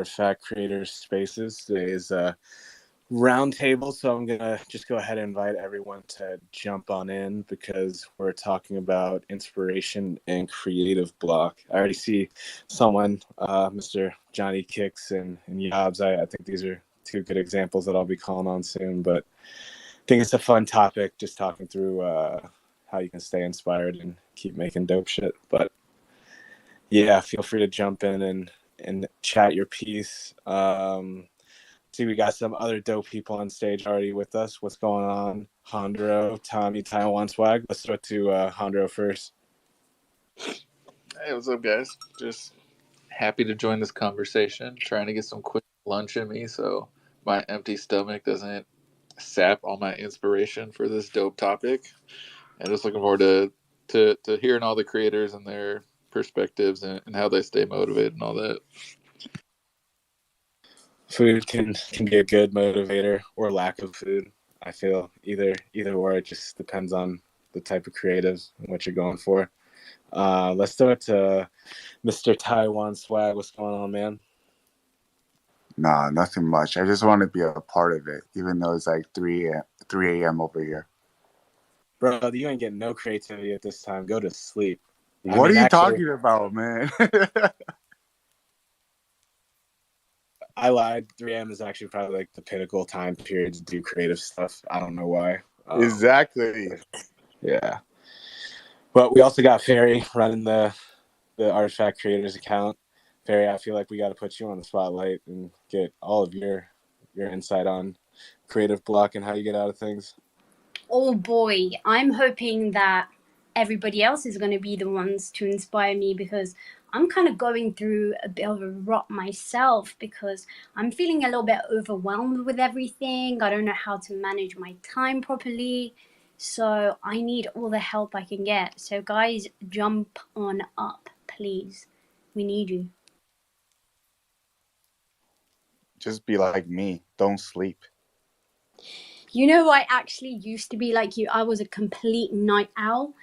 Artifact Creators Spaces. Today is a roundtable, so I'm going to just go ahead and invite everyone to jump on in because we're talking about inspiration and creative block. I already see someone, Mr. Johnny Kicks and Yobs. I think these are two good examples that I'll be calling on soon, but I think it's a fun topic, just talking through how you can stay inspired and keep making dope shit. But yeah, feel free to jump in and chat your piece. See, we got some other dope people on stage already with us. What's going on? Hondro, Tommy, Taiwan Swag. Let's go to Hondro first. Hey, what's up, guys? Just happy to join this conversation. Trying to get some quick lunch in me so my empty stomach doesn't sap all my inspiration for this dope topic. And just looking forward to hearing all the creators and their perspectives and how they stay motivated and all that. Food can be a good motivator, or lack of food. I feel either or. It just depends on the type of creative and what you're going for. Let's do it to Mr. Taiwan Swag. What's going on, man? Nah, nothing much. I just want to be a part of it, even though it's like 3 a.m. over here. Bro, you ain't getting no creativity at this time. Go to sleep. What are you talking about, man? I lied. 3 a.m. is actually probably like the pinnacle time period to do creative stuff. I don't know why. Exactly. Yeah. But we also got Ferry running the Artifact Creators account. Ferry, I feel like we got to put you on the spotlight and get all of your insight on creative block and how you get out of things. Oh boy, I'm hoping that everybody else is going to be the ones to inspire me, because I'm kind of going through a bit of a rut myself because I'm feeling a little bit overwhelmed with everything. I don't know how to manage my time properly. So I need all the help I can get. So guys, jump on up, please. We need you. Just be like me. Don't sleep. You know, I actually used to be like you. I was a complete night owl.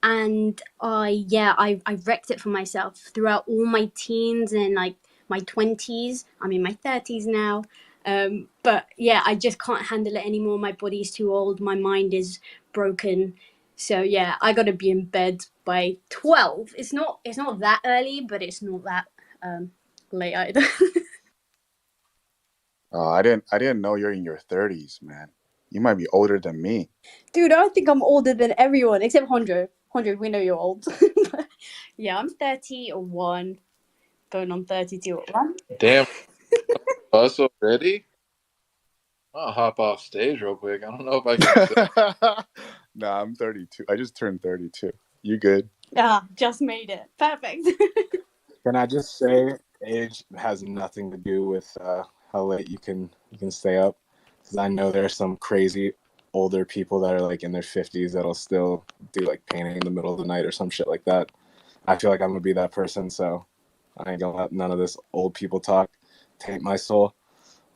And I wrecked it for myself throughout all my teens and like my 20s. I'm in my 30s now. But yeah, I just can't handle it anymore. My body's too old. My mind is broken. So yeah, I got to be in bed by 12. It's not that early, but it's not that late either. Oh, I didn't know you're in your 30s, man. You might be older than me. Dude, I think I'm older than everyone except Hondro. Hondro, we know you're old. Yeah, I'm 31, going on 32. Damn, us already? I'll hop off stage real quick. I don't know if I can. Nah, I'm 32. I just turned 32. You good? Just made it. Perfect. Can I just say, age has nothing to do with how late you can stay up? Because I know there are some crazy older people that are like in their 50s that'll still do like painting in the middle of the night or some shit like that. I feel like I'm gonna be that person, so I ain't gonna let none of this old people talk taint my soul.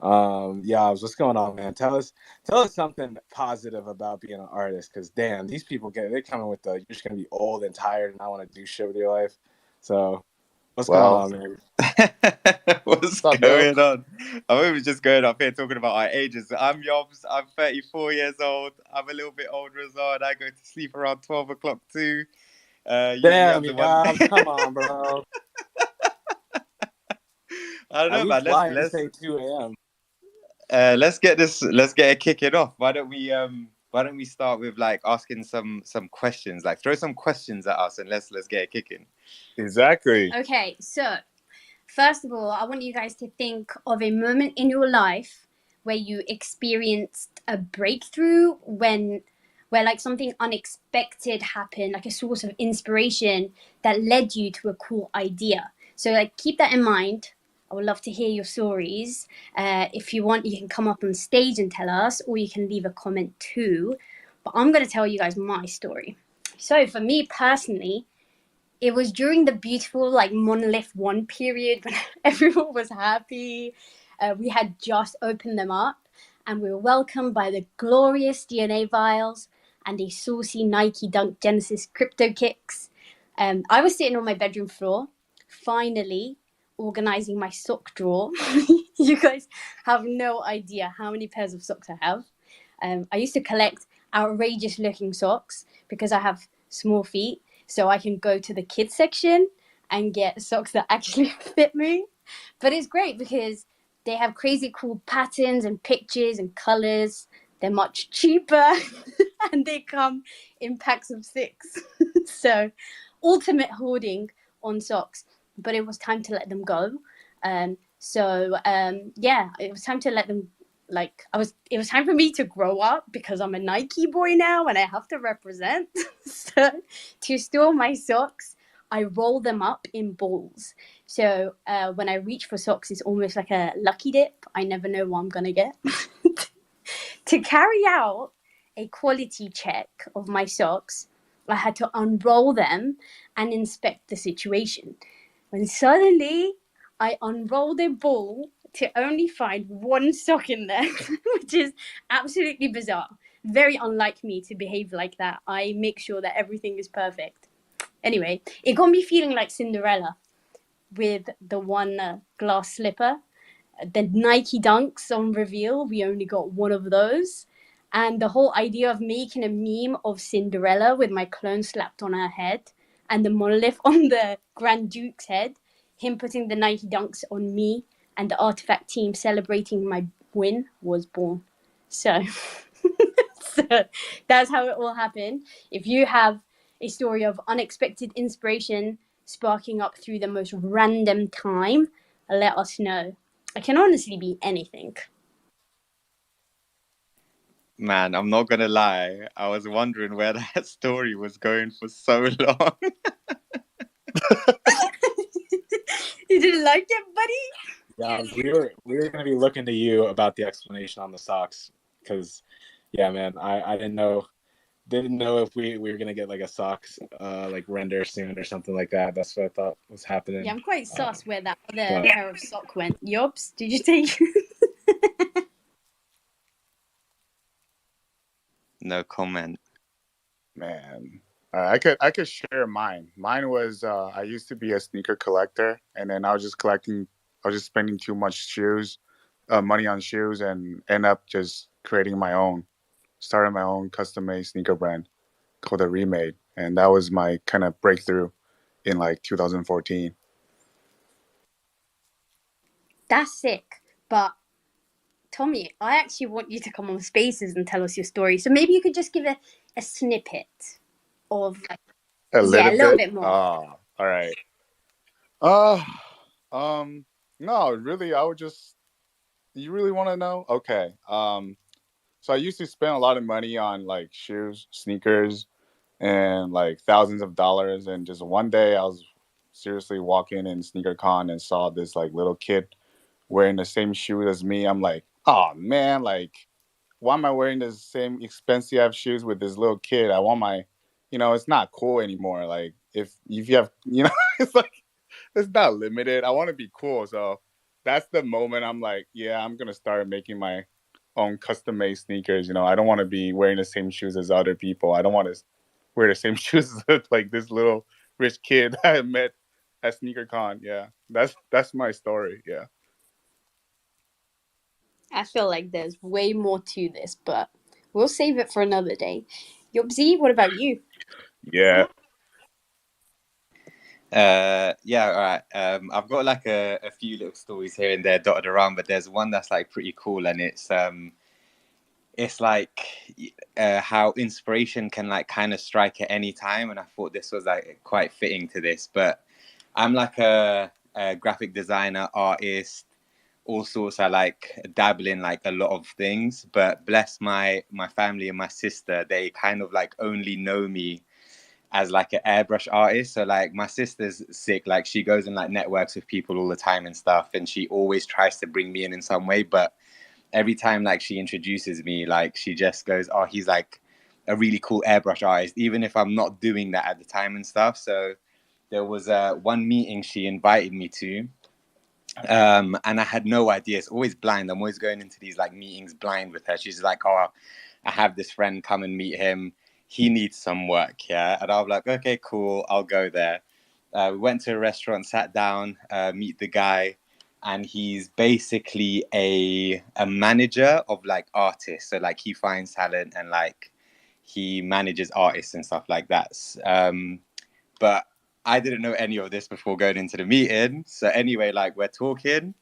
What's going on, man? Tell us something positive about being an artist, because damn, these people they're coming with you're just gonna be old and tired and not want to do shit with your life. So what's going on, man? What's going on? I was just going up here talking about our ages. I'm Yobs. I'm 34 years old. I'm a little bit older as well, and I go to sleep around 12 o'clock too. Damn, come on, bro. I don't know, man. Let's say 2 a.m. Let's get it kicking off. Why don't we start with like asking some questions? Like throw some questions at us and let's get it kicking. Exactly. Okay, so first of all, I want you guys to think of a moment in your life where you experienced a breakthrough, where like something unexpected happened, like a source of inspiration that led you to a cool idea. So like keep that in mind. I would love to hear your stories. If you want, you can come up on stage and tell us, or you can leave a comment too. But I'm going to tell you guys my story. So for me personally, it was during the beautiful like Monolith 1 period when everyone was happy. We had just opened them up and we were welcomed by the glorious DNA vials and the saucy Nike Dunk Genesis crypto kicks. I was sitting on my bedroom floor. Finally, organizing my sock drawer. You guys have no idea how many pairs of socks I have. I used to collect outrageous looking socks because I have small feet, so I can go to the kids section and get socks that actually fit me. But it's great because they have crazy cool patterns and pictures and colors. They're much cheaper and they come in packs of 6. So ultimate hoarding on socks. But it was time to let them go. Yeah, it was time to let them it was time for me to grow up because I'm a Nike boy now and I have to represent. So to store my socks, I roll them up in balls. So when I reach for socks, it's almost like a lucky dip. I never know what I'm gonna get. To carry out a quality check of my socks, I had to unroll them and inspect the situation. When suddenly I unrolled a ball to only find one sock in there, which is absolutely bizarre. Very unlike me to behave like that. I make sure that everything is perfect. Anyway, it got me feeling like Cinderella with the one glass slipper. The Nike Dunks on reveal, we only got one of those. And the whole idea of making a meme of Cinderella with my clone slapped on her head and the monolith on the Grand Duke's head, him putting the Nike Dunks on me and the Artifact team celebrating my win was born. So, so that's how it all happened. If you have a story of unexpected inspiration sparking up through the most random time, let us know. It can honestly be anything. Man, I'm not gonna lie. I was wondering where that story was going for so long. You didn't like it, buddy? Yeah, we were gonna be looking to you about the explanation on the socks because, yeah, man, I didn't know if we were gonna get like a socks like render soon or something like that. That's what I thought was happening. Yeah, I'm quite sus where that other pair of sock went. Yobs, did you take? No comment. Man, I could share mine. Mine was I used to be a sneaker collector, and then I was just spending too much money on shoes, and end up just starting my own custom made sneaker brand called the Remade, and that was my kind of breakthrough in like 2014. That's sick, but Tommy, I actually want you to come on Spaces and tell us your story. So maybe you could just give a snippet of A little bit more. All right. No, really, I would just. You really want to know? Okay. So I used to spend a lot of money on like shoes, sneakers, and like thousands of dollars. And just one day, I was seriously walking in sneaker con and saw this like little kid wearing the same shoes as me. I'm like, oh man, like, why am I wearing the same expensive shoes with this little kid? I want my, it's not cool anymore. Like if you have, it's like it's not limited. I want to be cool. So that's the moment I'm like, yeah, I'm gonna start making my own custom made sneakers. I don't want to be wearing the same shoes as other people. I don't want to wear the same shoes as like this little rich kid I met at SneakerCon. Yeah, that's my story. Yeah. I feel like there's way more to this, but we'll save it for another day. Yobzi, what about you? Yeah. Yeah, all right. I've got like a few little stories here and there dotted around, but there's one that's like pretty cool, and it's like how inspiration can like kind of strike at any time, and I thought this was like quite fitting to this. But I'm like a graphic designer, artist, all sorts. I like dabble in like a lot of things, but bless my family and my sister, they kind of like only know me as like an airbrush artist. So like my sister's sick, like she goes and like networks with people all the time and stuff, and she always tries to bring me in some way, but every time like she introduces me, like she just goes, oh, he's like a really cool airbrush artist, even if I'm not doing that at the time and stuff. So there was one meeting she invited me to, and I had no idea. It's always blind. I'm always going into these like meetings blind with her. She's like, oh, I have this friend, come and meet him, he needs some work. Yeah. And I'm like, okay, cool, I'll go there. We went to a restaurant, sat down, meet the guy, and he's basically a manager of like artists. So like he finds talent and like he manages artists and stuff like that. But I didn't know any of this before going into the meeting. So anyway, like we're talking,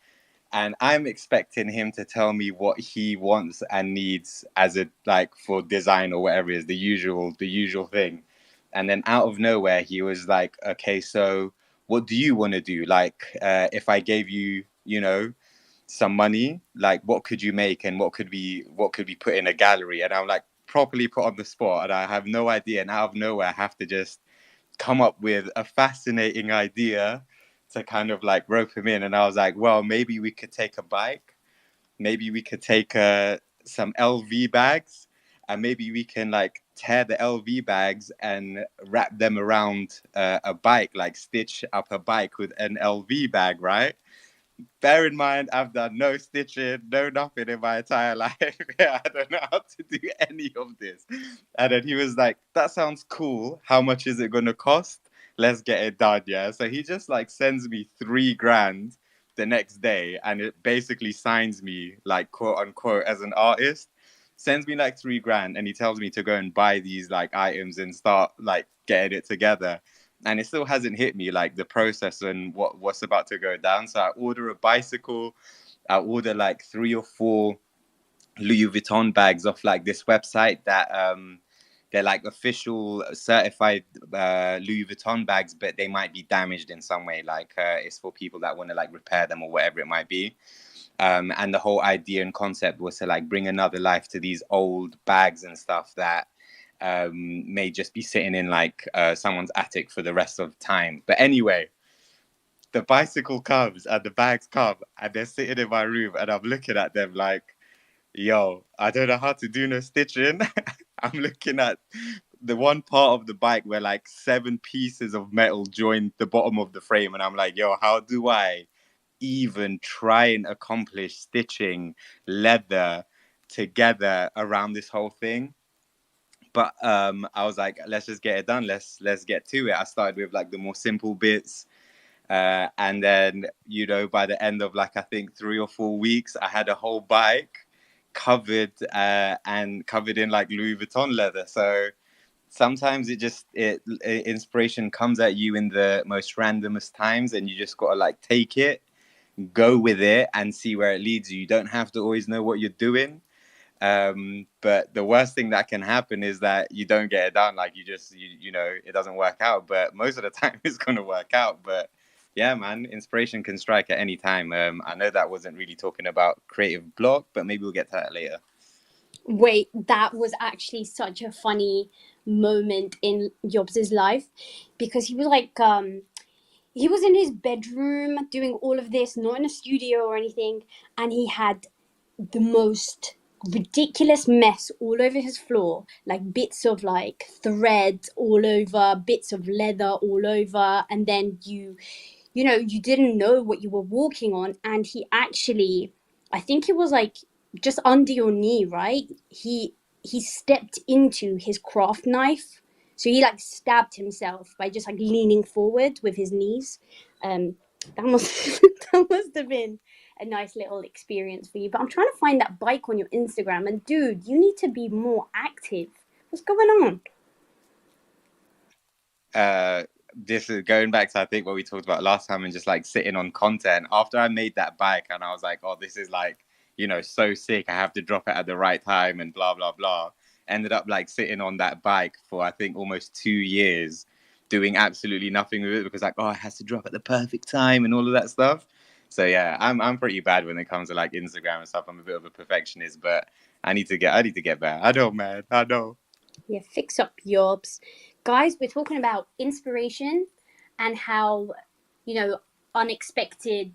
and I'm expecting him to tell me what he wants and needs as a like for design or whatever it is the usual thing. And then out of nowhere, he was like, "Okay, so what do you want to do? Like, if I gave you, you know, some money, like what could you make and what could we put in a gallery?" And I'm like properly put on the spot, and I have no idea. And out of nowhere, I have to just come up with a fascinating idea to kind of like rope him in. And I was like, well, maybe we could take a bike, maybe we could take some LV bags, and maybe we can like tear the LV bags and wrap them around a bike, like stitch up a bike with an LV bag, right? Bear in mind, I've done no stitching, no nothing in my entire life. Yeah, I don't know how to do any of this. And then he was like, that sounds cool. How much is it going to cost? Let's get it done. Yeah. So he just like sends me 3 grand the next day, and it basically signs me like quote unquote as an artist. Sends me like 3 grand, and he tells me to go and buy these like items and start like getting it together. And it still hasn't hit me like the process and what's about to go down. So I order a bicycle, I order like 3 or 4 Louis Vuitton bags off like this website that they're like official certified Louis Vuitton bags, but they might be damaged in some way. Like it's for people that want to like repair them or whatever it might be. And the whole idea and concept was to like bring another life to these old bags and stuff that may just be sitting in like someone's attic for the rest of time. But anyway, the bicycle comes and the bags come and they're sitting in my room, and I'm looking at them like, yo, I don't know how to do no stitching. I'm looking at the one part of the bike where like 7 pieces of metal join the bottom of the frame, and I'm like, yo, how do I even try and accomplish stitching leather together around this whole thing? But I was like, let's just get it done. Let's get to it. I started with like the more simple bits, and then by the end of like I think 3 or 4 weeks, I had a whole bike covered and covered in like Louis Vuitton leather. So sometimes inspiration comes at you in the most randomest times, and you just gotta like take it, go with it, and see where it leads you. You don't have to always know what you're doing. But the worst thing that can happen is that you don't get it done. Like it doesn't work out. But most of the time, it's gonna work out. But yeah, man, inspiration can strike at any time. I know that wasn't really talking about creative block, but maybe we'll get to that later. Wait, that was actually such a funny moment in Jobs' life, because he was like, he was in his bedroom doing all of this, not in a studio or anything, and he had the most ridiculous mess all over his floor, like bits of like thread all over, bits of leather all over, and then you didn't know what you were walking on. And he actually, I think it was like just under your knee, right? He stepped into his craft knife, so he like stabbed himself by just like leaning forward with his knees. That must that must have been a nice little experience for you. But I'm trying to find that bike on your Instagram, and dude, you need to be more active. What's going on? This is going back to I think what we talked about last time, and just like sitting on content. After I made that bike and I was like, oh, this is like so sick, I have to drop it at the right time and blah blah blah. Ended up like sitting on that bike for I think almost 2 years, doing absolutely nothing with it, because like, oh, it has to drop at the perfect time and all of that stuff. So yeah, I'm pretty bad when it comes to like Instagram and stuff. I'm a bit of a perfectionist, but I need to get better. I know, man. I know. Yeah, fix up Jobs. Guys, we're talking about inspiration and how, unexpected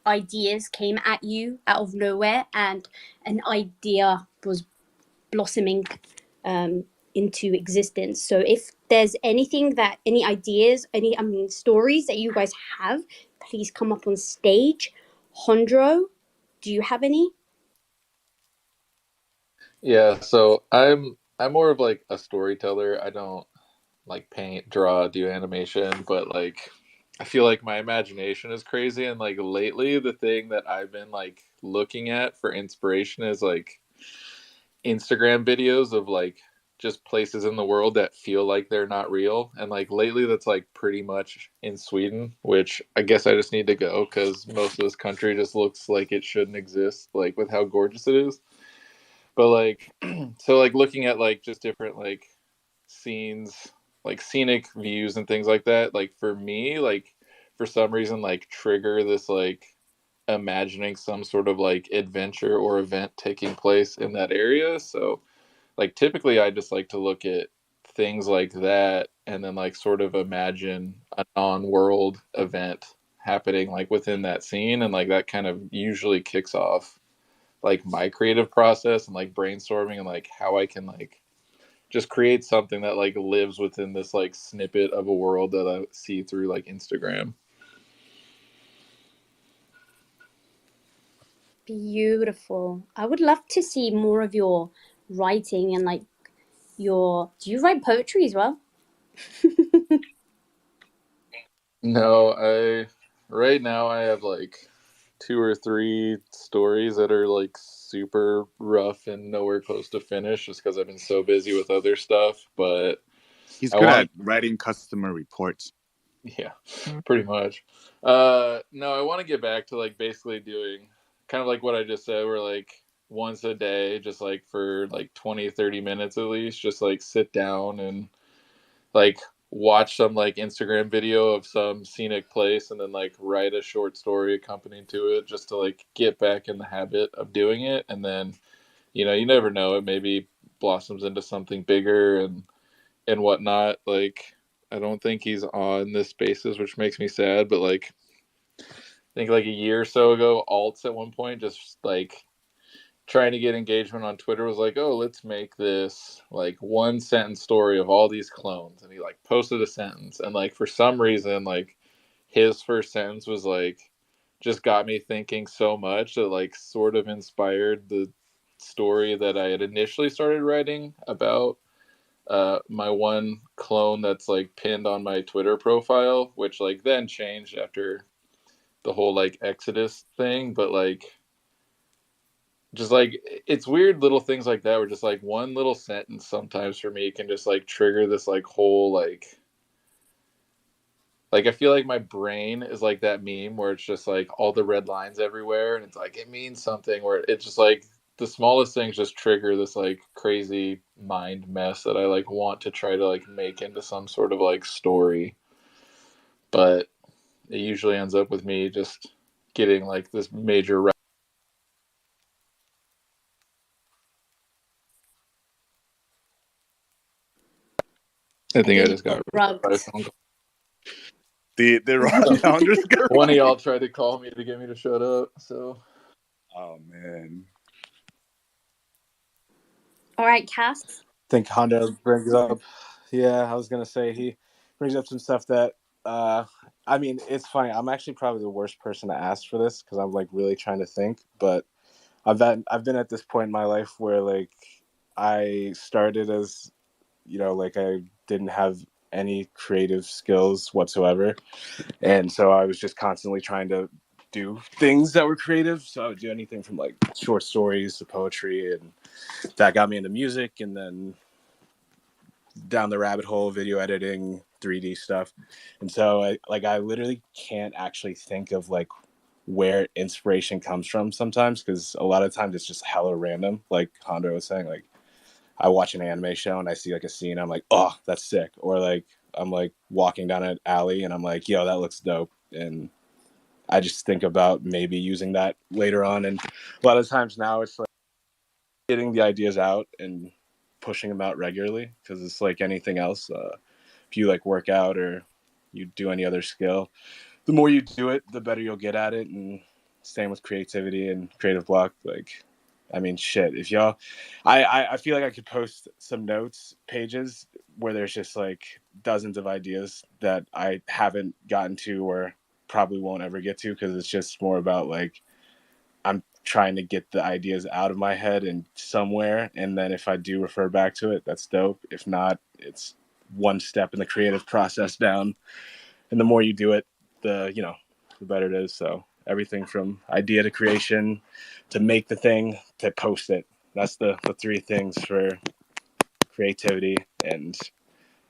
ideas came at you out of nowhere, and an idea was blossoming into existence. So if there's any ideas, stories that you guys have, please come up on stage. Hondro, do you have any? Yeah, so I'm more of like a storyteller. I don't like paint, draw, do animation, but like I feel like my imagination is crazy, and like lately the thing that I've been like looking at for inspiration is like Instagram videos of like just places in the world that feel like they're not real. And like lately that's like pretty much in Sweden, which I guess I just need to go because most of this country just looks like it shouldn't exist, like with how gorgeous it is. But like so like looking at like just different like scenes, like scenic views and things like that, like for me, like for some reason like trigger this like imagining some sort of like adventure or event taking place in that area. So like typically I just like to look at things like that and then like sort of imagine a non-world event happening like within that scene, and like that kind of usually kicks off like my creative process and like brainstorming and like how I can like just create something that like lives within this like snippet of a world that I see through like Instagram. Beautiful. I would love to see more of your writing and like your. Do you write poetry as well? No, I right now I have like 2 or 3 stories that are like super rough and nowhere close to finish just because I've been so busy with other stuff. But He's I good want at writing customer reports. yeah, pretty much. No, I want to get back to like basically doing kind of like what I just said, where like once a day, just like for like 20-30 minutes at least, just like sit down and like watch some like Instagram video of some scenic place and then like write a short story accompanying to it just to like get back in the habit of doing it. And then, you know, you never know, it maybe blossoms into something bigger and whatnot. Like I don't think he's on this basis, which makes me sad, but like I think like a year or so ago, Alts at one point just like trying to get engagement on Twitter was like, oh, let's make this like one sentence story of all these clones. And he like posted a sentence. And like for some reason, like his first sentence was like just got me thinking so much that like sort of inspired the story that I had initially started writing about my one clone that's like pinned on my Twitter profile, which like then changed after the whole like Exodus thing. But like just like it's weird little things like that where just like one little sentence sometimes for me can just like trigger this like whole like I feel like my brain is like that meme where it's just like all the red lines everywhere and it's like it means something, where it's just like the smallest things just trigger this like crazy mind mess that I like want to try to like make into some sort of like story, but it usually ends up with me just getting like this major I think I just got rugs. The founders. One of y'all tried to call me to get me to shut up, so. Oh man. All right, Cass. I think Hondo brings up. Yeah, I was gonna say he brings up some stuff that. I mean, it's funny. I'm actually probably the worst person to ask for this because I'm like really trying to think. But I've been at this point in my life where like I started as, you know, like I didn't have any creative skills whatsoever, and so I was just constantly trying to do things that were creative. So I would do anything from like short stories to poetry, and that got me into music, and then down the rabbit hole, video editing, 3D stuff. And so I literally can't actually think of like where inspiration comes from sometimes, because a lot of times it's just hella random. Like Hondo was saying, like I watch an anime show and I see like a scene, I'm like, oh, that's sick. Or like I'm like walking down an alley and I'm like, yo, that looks dope. And I just think about maybe using that later on. And a lot of times now it's like getting the ideas out and pushing them out regularly, because it's like anything else. If you like work out or you do any other skill, the more you do it, the better you'll get at it. And same with creativity and creative block. Like, I mean, shit. If y'all, I feel like I could post some notes pages where there's just like dozens of ideas that I haven't gotten to or probably won't ever get to, because it's just more about like I'm trying to get the ideas out of my head and somewhere, and then if I do refer back to it, that's dope. If not, it's one step in the creative process down. And the more you do it, the better it is. So everything from idea to creation, to make the thing, to post it. That's the three things for creativity. And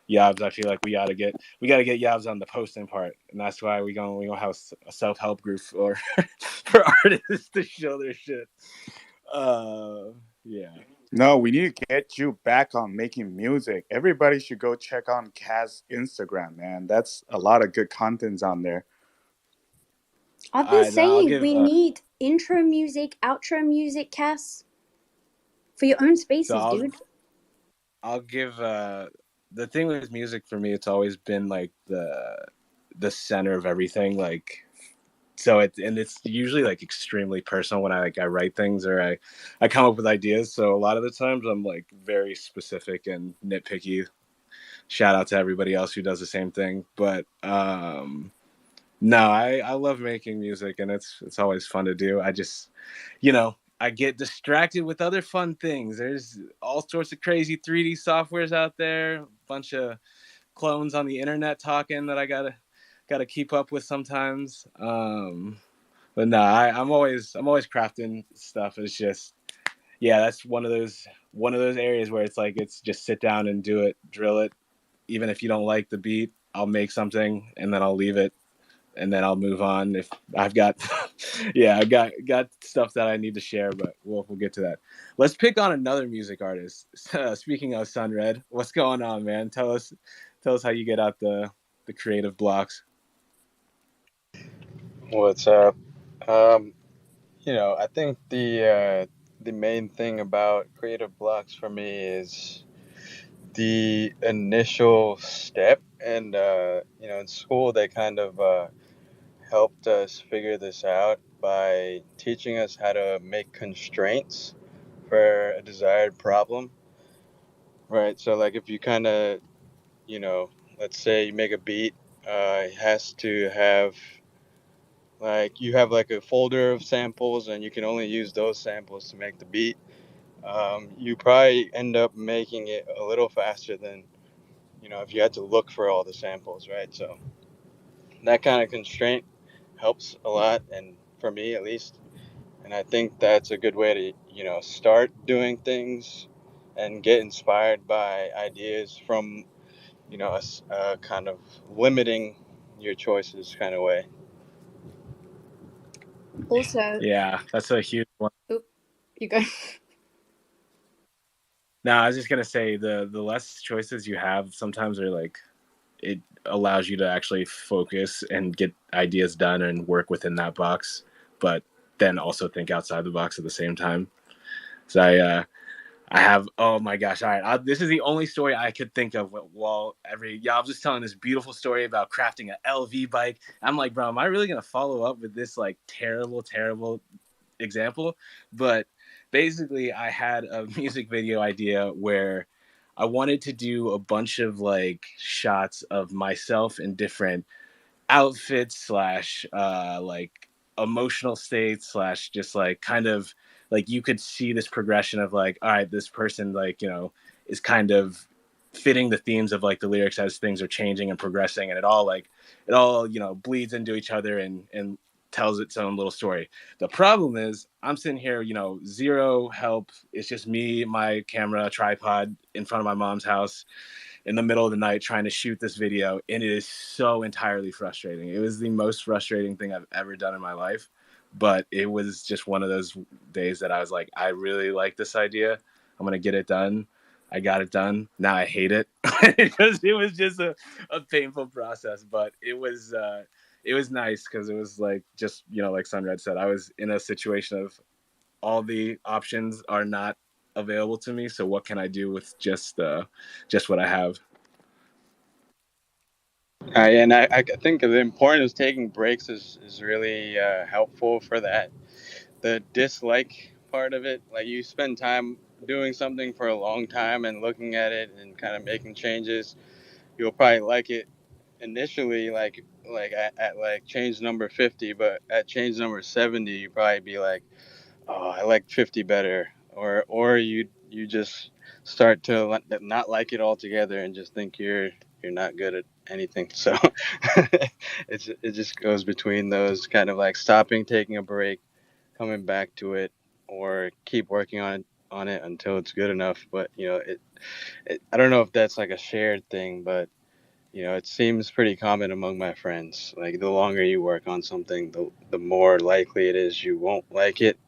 Yavs, I feel like we gotta get Yavs on the posting part, and that's why we gonna have a self-help group for for artists to show their shit. Yeah. No, we need to get you back on making music. Everybody should go check on Kaz's Instagram, man. That's a lot of good contents on there. I've been saying give, we need intro music, outro music, Cass, for your own spaces, dude. I'll give the thing with music for me, it's always been like the center of everything. Like, so it's usually like extremely personal when I write things or I come up with ideas. So a lot of the times I'm like very specific and nitpicky. Shout out to everybody else who does the same thing. But no, I love making music, and it's always fun to do. I just, I get distracted with other fun things. There's all sorts of crazy 3D softwares out there, a bunch of clones on the internet talking that I gotta keep up with sometimes. But no, I'm always crafting stuff. It's just, yeah, that's one of those areas where it's just sit down and do it, drill it. Even if you don't like the beat, I'll make something and then I'll leave it and then I'll move on. If I've got, yeah, I got stuff that I need to share, but we'll get to that. Let's pick on another music artist. Speaking of Sunred, what's going on, man? Tell us how you get out the creative blocks. What's up? I think the main thing about creative blocks for me is the initial step, and in school they kind of helped us figure this out by teaching us how to make constraints for a desired problem, right? So like if you kind of, let's say you make a beat, it has to have like you have like a folder of samples and you can only use those samples to make the beat. You probably end up making it a little faster than, if you had to look for all the samples, right? So that kind of constraint helps a lot, and for me at least. And I think that's a good way to, start doing things and get inspired by ideas from, a kind of limiting your choices kind of way. Also, Yeah, that's a huge one. oop, you go. No, I was just gonna say the less choices you have, sometimes are like, it allows you to actually focus and get ideas done and work within that box, but then also think outside the box at the same time. So I have, oh my gosh, all right, this is the only story I could think of while I was just telling this beautiful story about crafting an LV bike. I'm like, bro, am I really gonna follow up with this like terrible example? But basically I had a music video idea where I wanted to do a bunch of like shots of myself in different outfits slash like emotional states slash just like kind of like you could see this progression of like, all right, this person like, is kind of fitting the themes of like the lyrics as things are changing and progressing, and it all bleeds into each other and tells its own little story. The problem is I'm sitting here, zero help. It's just me, my camera, tripod in front of my mom's house in the middle of the night trying to shoot this video, and it is so entirely frustrating. It was the most frustrating thing I've ever done in my life, but it was just one of those days that I was like, I really like this idea. I'm gonna get it done. I got it done. Now I hate it because it was just a painful process, but it was nice because it was like, just like Sunred said, I was in a situation of all the options are not available to me, so what can I do with just what I have? And I think the importance of taking breaks is really helpful for that. The dislike part of it, like you spend time doing something for a long time and looking at it and kind of making changes, you'll probably like it initially, like at like change number 50, but at change number 70, you probably be like, oh, I like 50 better, or you just start to not like it altogether and just think you're not good at anything. So it just goes between those kind of like stopping, taking a break, coming back to it, or keep working on it until it's good enough. But I don't know if that's like a shared thing, but it seems pretty common among my friends. Like the longer you work on something, the more likely it is you won't like it.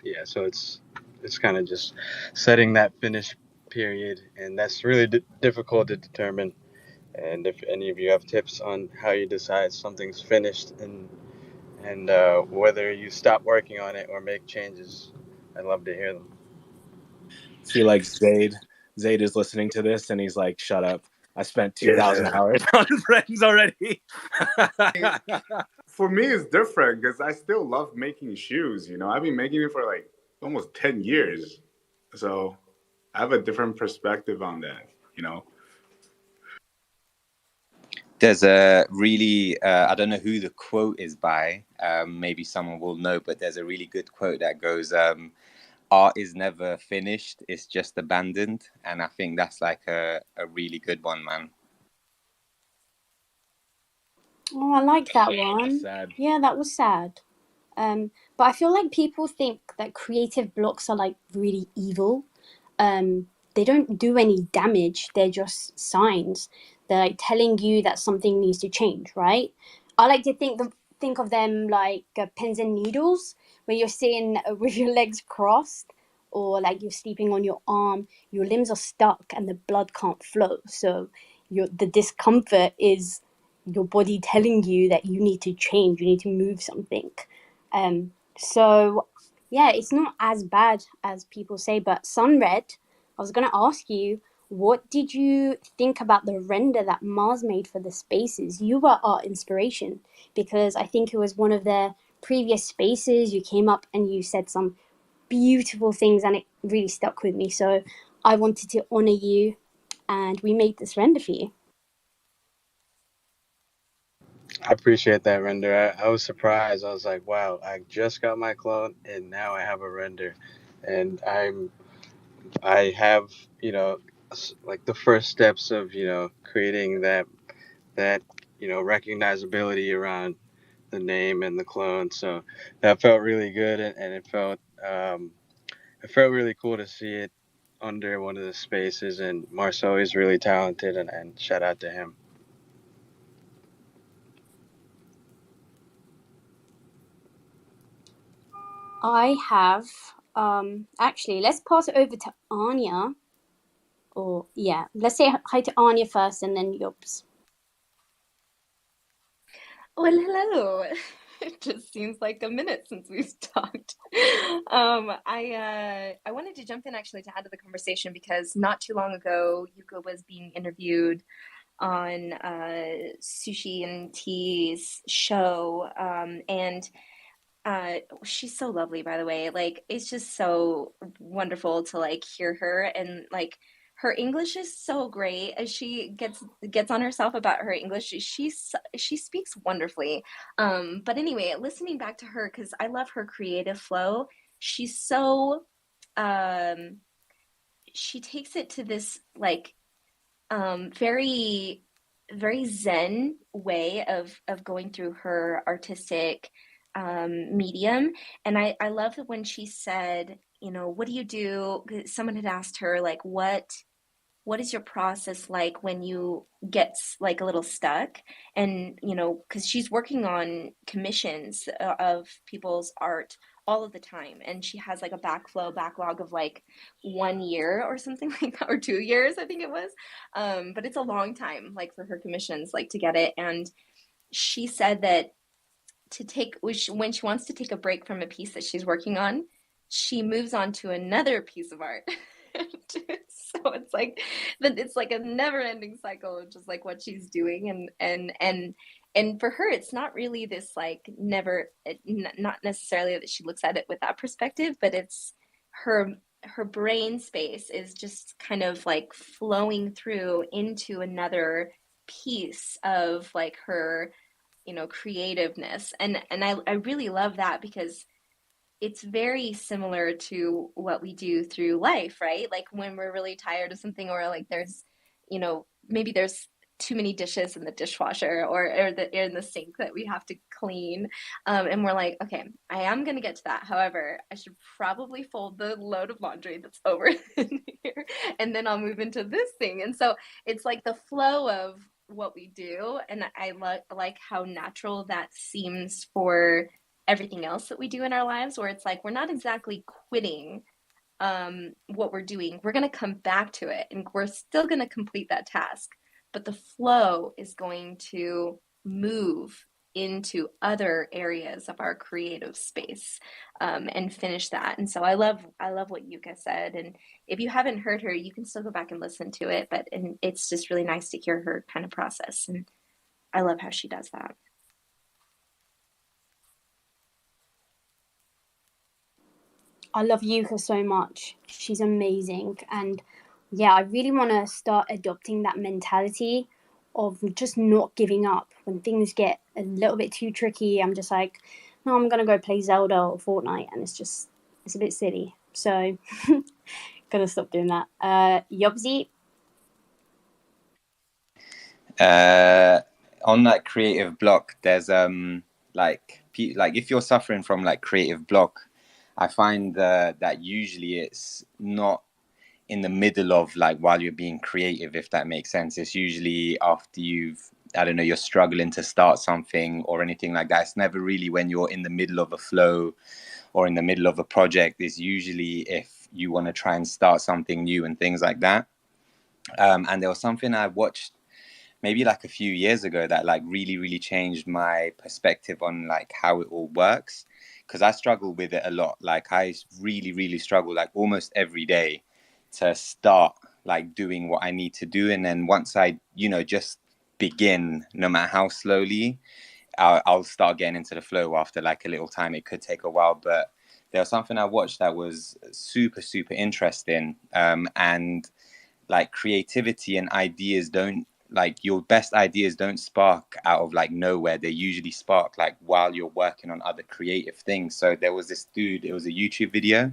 Yeah, so it's kind of just setting that finish period, and that's really difficult to determine. And if any of you have tips on how you decide something's finished and whether you stop working on it or make changes, I'd love to hear them. I feel like Zaid is listening to this and he's like, shut up. I spent 2,000 hours on Friends already. For me, it's different because I still love making shoes. I've been making it for like almost 10 years. So I have a different perspective on that. There's a really, I don't know who the quote is by, maybe someone will know, but there's a really good quote that goes, art is never finished, it's just abandoned. And I think that's like a really good one, man. Oh, I like that one. Sad. Yeah, that was sad. But I feel like people think that creative blocks are like really evil. They don't do any damage. They're just signs. They're like telling you that something needs to change, right? I like to think of them like pins and needles, when you're sitting with your legs crossed, or like you're sleeping on your arm. Your limbs are stuck and the blood can't flow. So the discomfort is your body telling you that you need to change. You need to move something. So yeah, it's not as bad as people say. But Sunred, I was gonna ask you, what did you think about the render that Mars made for the spaces? You were our inspiration, because I think it was one of their previous spaces. You came up and you said some beautiful things, and it really stuck with me. So I wanted to honor you, and we made this render for you. I appreciate that render. I was surprised. I was like, wow, I just got my clone and now I have a render. And I have, like the first steps of, creating that, recognizability around the name and the clone. So that felt really good, and it felt really cool to see it under one of the spaces. And Marceau is really talented, and shout out to him. I have actually, let's pass it over to Anya. Or yeah, let's say hi to Anya first, and then Yobs. Well, hello. It just seems like a minute since we've talked. I wanted to jump in actually to add to the conversation, because not too long ago, Yuka was being interviewed on Sushi and Tea's show, and she's so lovely, by the way. Like, it's just so wonderful to like hear her, and like her English is so great as she gets on herself about her English. She speaks wonderfully. But anyway, listening back to her, because I love her creative flow. She's so she takes it to this like very very zen way of going through her artistic medium. And I love that when she said, what do you do? Someone had asked her like, what is your process like when you get like a little stuck? And because she's working on commissions of people's art all of the time, and she has like a backlog of like 1 year or something like that, or 2 years, I think it was. But it's a long time, like for her commissions, like to get it. And she said that when she wants to take a break from a piece that she's working on, she moves on to another piece of art. So it's like a never-ending cycle of just like what she's doing. And for her, it's not really this like not necessarily that she looks at it with that perspective, but it's her brain space is just kind of like flowing through into another piece of like her creativeness. And I really love that, because it's very similar to what we do through life, right? Like when we're really tired of something, or like there's, maybe there's too many dishes in the dishwasher, or in the sink that we have to clean. And we're like, okay, I am going to get to that. However, I should probably fold the load of laundry that's over in here, and then I'll move into this thing. And so it's like the flow of what we do. And I like how natural that seems for everything else that we do in our lives, where it's like we're not exactly quitting what we're doing. We're going to come back to it, and we're still going to complete that task, but the flow is going to move into other areas of our creative space, and finish that. And so I love what Yuka said. And if you haven't heard her, you can still go back and listen to it. And it's just really nice to hear her kind of process. And I love how she does that. I love Yuka so much. She's amazing. And yeah, I really want to start adopting that mentality of just not giving up. When things get a little bit too tricky, I'm just like, no, I'm going to go play Zelda or Fortnite. And it's a bit silly. So, going to stop doing that. Yobzi? On that creative block, there's like if you're suffering from like creative block, I find that usually it's not in the middle of like while you're being creative, if that makes sense. It's usually after you're struggling to start something or anything like that. It's never really when you're in the middle of a flow or in the middle of a project. It's usually if you want to try and start something new and things like that. And there was something I watched maybe like a few years ago that like really, really changed my perspective on like how it all works. Because I struggle with it a lot. Like I really, really struggle like almost every day to start like doing what I need to do. And then once I, just begin, no matter how slowly, I'll start getting into the flow after like a little time. It could take a while, but there was something I watched that was super, super interesting. And like creativity and ideas don't, like your best ideas don't spark out of like nowhere. They usually spark like while you're working on other creative things. So there was this dude, it was a YouTube video,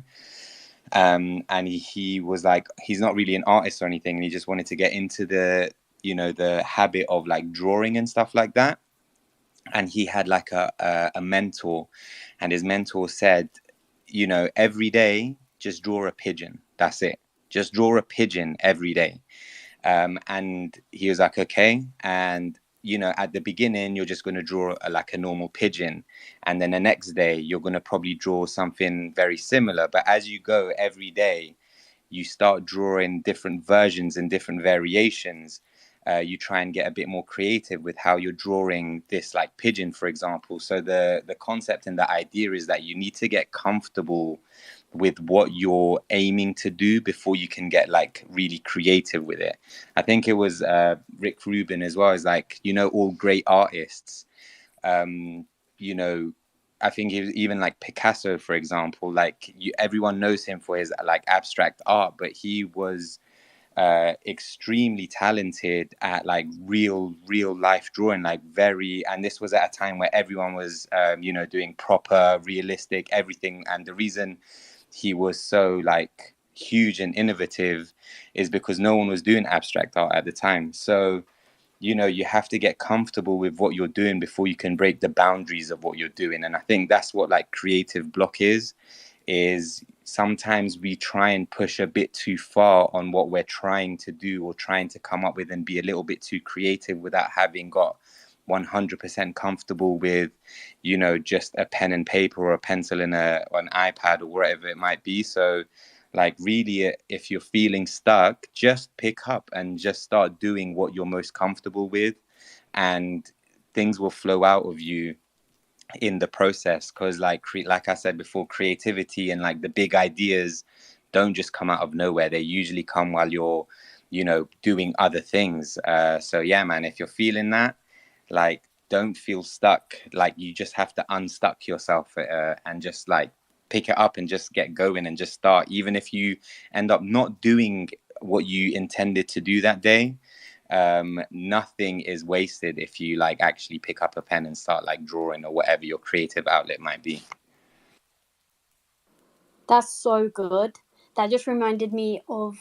and he was like, he's not really an artist or anything, and he just wanted to get into the habit of like drawing and stuff like that. And he had like a mentor, and his mentor said, every day just draw a pigeon, that's it, just draw a pigeon every day. And he was like, okay. And, at the beginning, you're just going to draw like a normal pigeon. And then the next day, you're going to probably draw something very similar. But as you go every day, you start drawing different versions and different variations. You try and get a bit more creative with how you're drawing this like pigeon, for example. So the concept and the idea is that you need to get comfortable with what you're aiming to do before you can get like really creative with it. I think it was Rick Rubin as well, is like, all great artists, um, you know, I think even like Picasso, for example, like everyone knows him for his like abstract art, but he was extremely talented at like real life drawing, like and this was at a time where everyone was doing proper realistic everything. And the reason he was so like huge and innovative is because no one was doing abstract art at the time. So you have to get comfortable with what you're doing before you can break the boundaries of what you're doing. And I think that's what like creative block is sometimes we try and push a bit too far on what we're trying to do or trying to come up with, and be a little bit too creative without having got 100% comfortable with, just a pen and paper or a pencil and an iPad or whatever it might be. So like really, if you're feeling stuck, just pick up and just start doing what you're most comfortable with, and things will flow out of you in the process. Because like I said before, creativity and like the big ideas don't just come out of nowhere. They usually come while you're doing other things. So yeah, man, if you're feeling that, like don't feel stuck. Like you just have to unstuck yourself, and just like pick it up and just get going and just start. Even if you end up not doing what you intended to do that day, nothing is wasted if you like actually pick up a pen and start like drawing or whatever your creative outlet might be. That's so good. That just reminded me of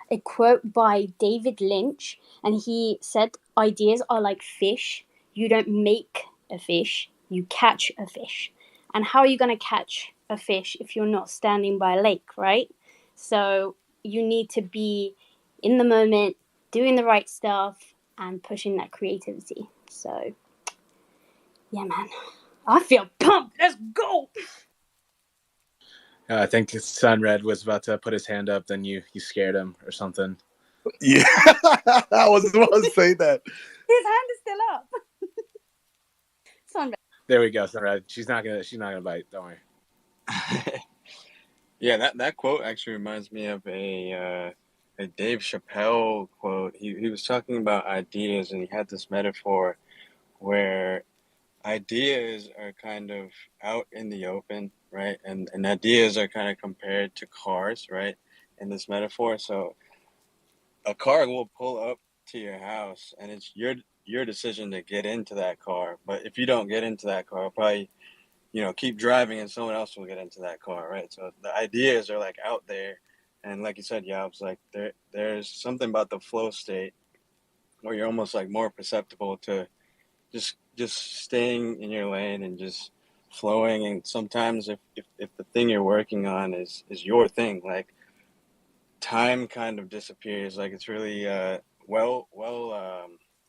a quote by David Lynch, and he said, "Ideas are like fish. You don't make a fish, you catch a fish. And how are you going to catch a fish if you're not standing by a lake, right? So you need to be in the moment, doing the right stuff, and pushing that creativity." So, yeah, man. I feel pumped. Let's go. I think Sunred was about to put his hand up, then you scared him or something. Yeah, I was about to say that. His hand is still up. Sunred. There we go, Sunred. She's not gonna bite. Don't worry. Yeah, that quote actually reminds me of a Dave Chappelle quote. He was talking about ideas, and he had this metaphor where ideas are kind of out in the open, right? And ideas are kind of compared to cars, right? In this metaphor. So a car will pull up to your house, and it's your decision to get into that car. But if you don't get into that car, probably keep driving, and someone else will get into that car, right? So the ideas are like out there, and like you said, Yabs, like there's something about the flow state where you're almost like more perceptible to just staying in your lane and just flowing. And sometimes if the thing you're working on is your thing, like time kind of disappears. Like it's really well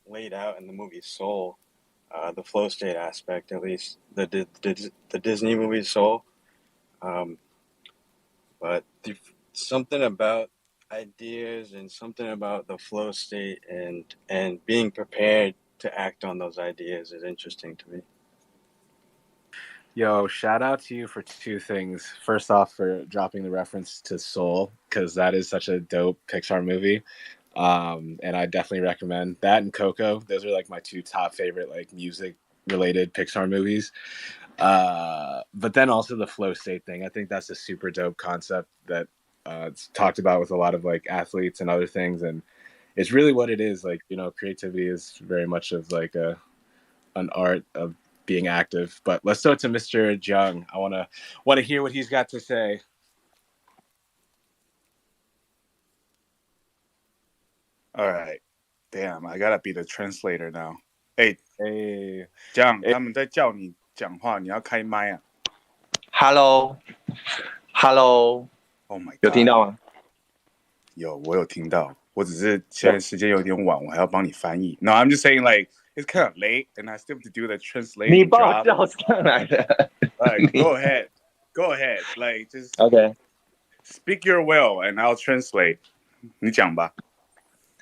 laid out in the movie Soul, the flow state aspect, at least the Disney movie Soul. But something about ideas and something about the flow state and being prepared to act on those ideas is interesting to me. Yo, shout out to you for two things. First off, for dropping the reference to Soul, because that is such a dope Pixar movie. And I definitely recommend that and Coco. Those are like my two top favorite like music related Pixar movies. But then also the flow state thing. I think that's a super dope concept that it's talked about with a lot of like athletes and other things. And it's really what it is. Like, creativity is very much of like an art of being active. But let's go to Mr. Jung. I want to hear what he's got to say. All right. Damn, I gotta be the translator now. Hey, Hey, Jung, 他们在叫你讲话，你要开麦啊。Hello， Oh my god， 有听到吗？有，我有听到。我只是现在时间有点晚，我还要帮你翻译。No, I'm just saying like it's kind of late, and I still have to do the translating 你把我 job. 叫上来的。Like, go ahead, like just OK， speak your will, and I'll translate. 你讲吧。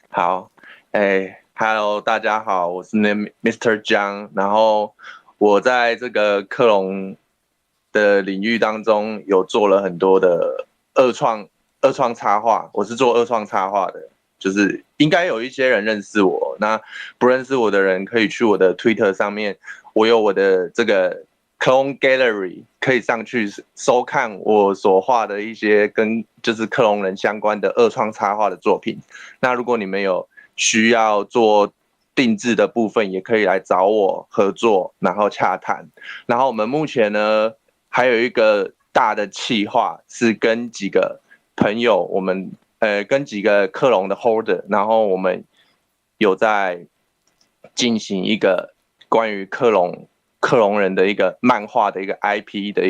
好，Hello， 大家好，我是Mr. Zhang， 然后我在这个克隆的领域当中有做了很多的二创插画，我是做二创插画的，就是应该有一些人认识我，那不认识我的人可以去我的 Twitter 上面，我有我的这个 Clone Gallery， 可以上去收看我所画的一些跟就是克隆人相关的二创插画的作品。那如果你们有需要做定制的部分，也可以来找我合作，然后洽谈。然后我们目前呢还有一个大的企划，是跟几个朋友，我们跟几个克隆的 holder， 然后我们有在进行一个关于克隆人的一个漫画的一个 IP 的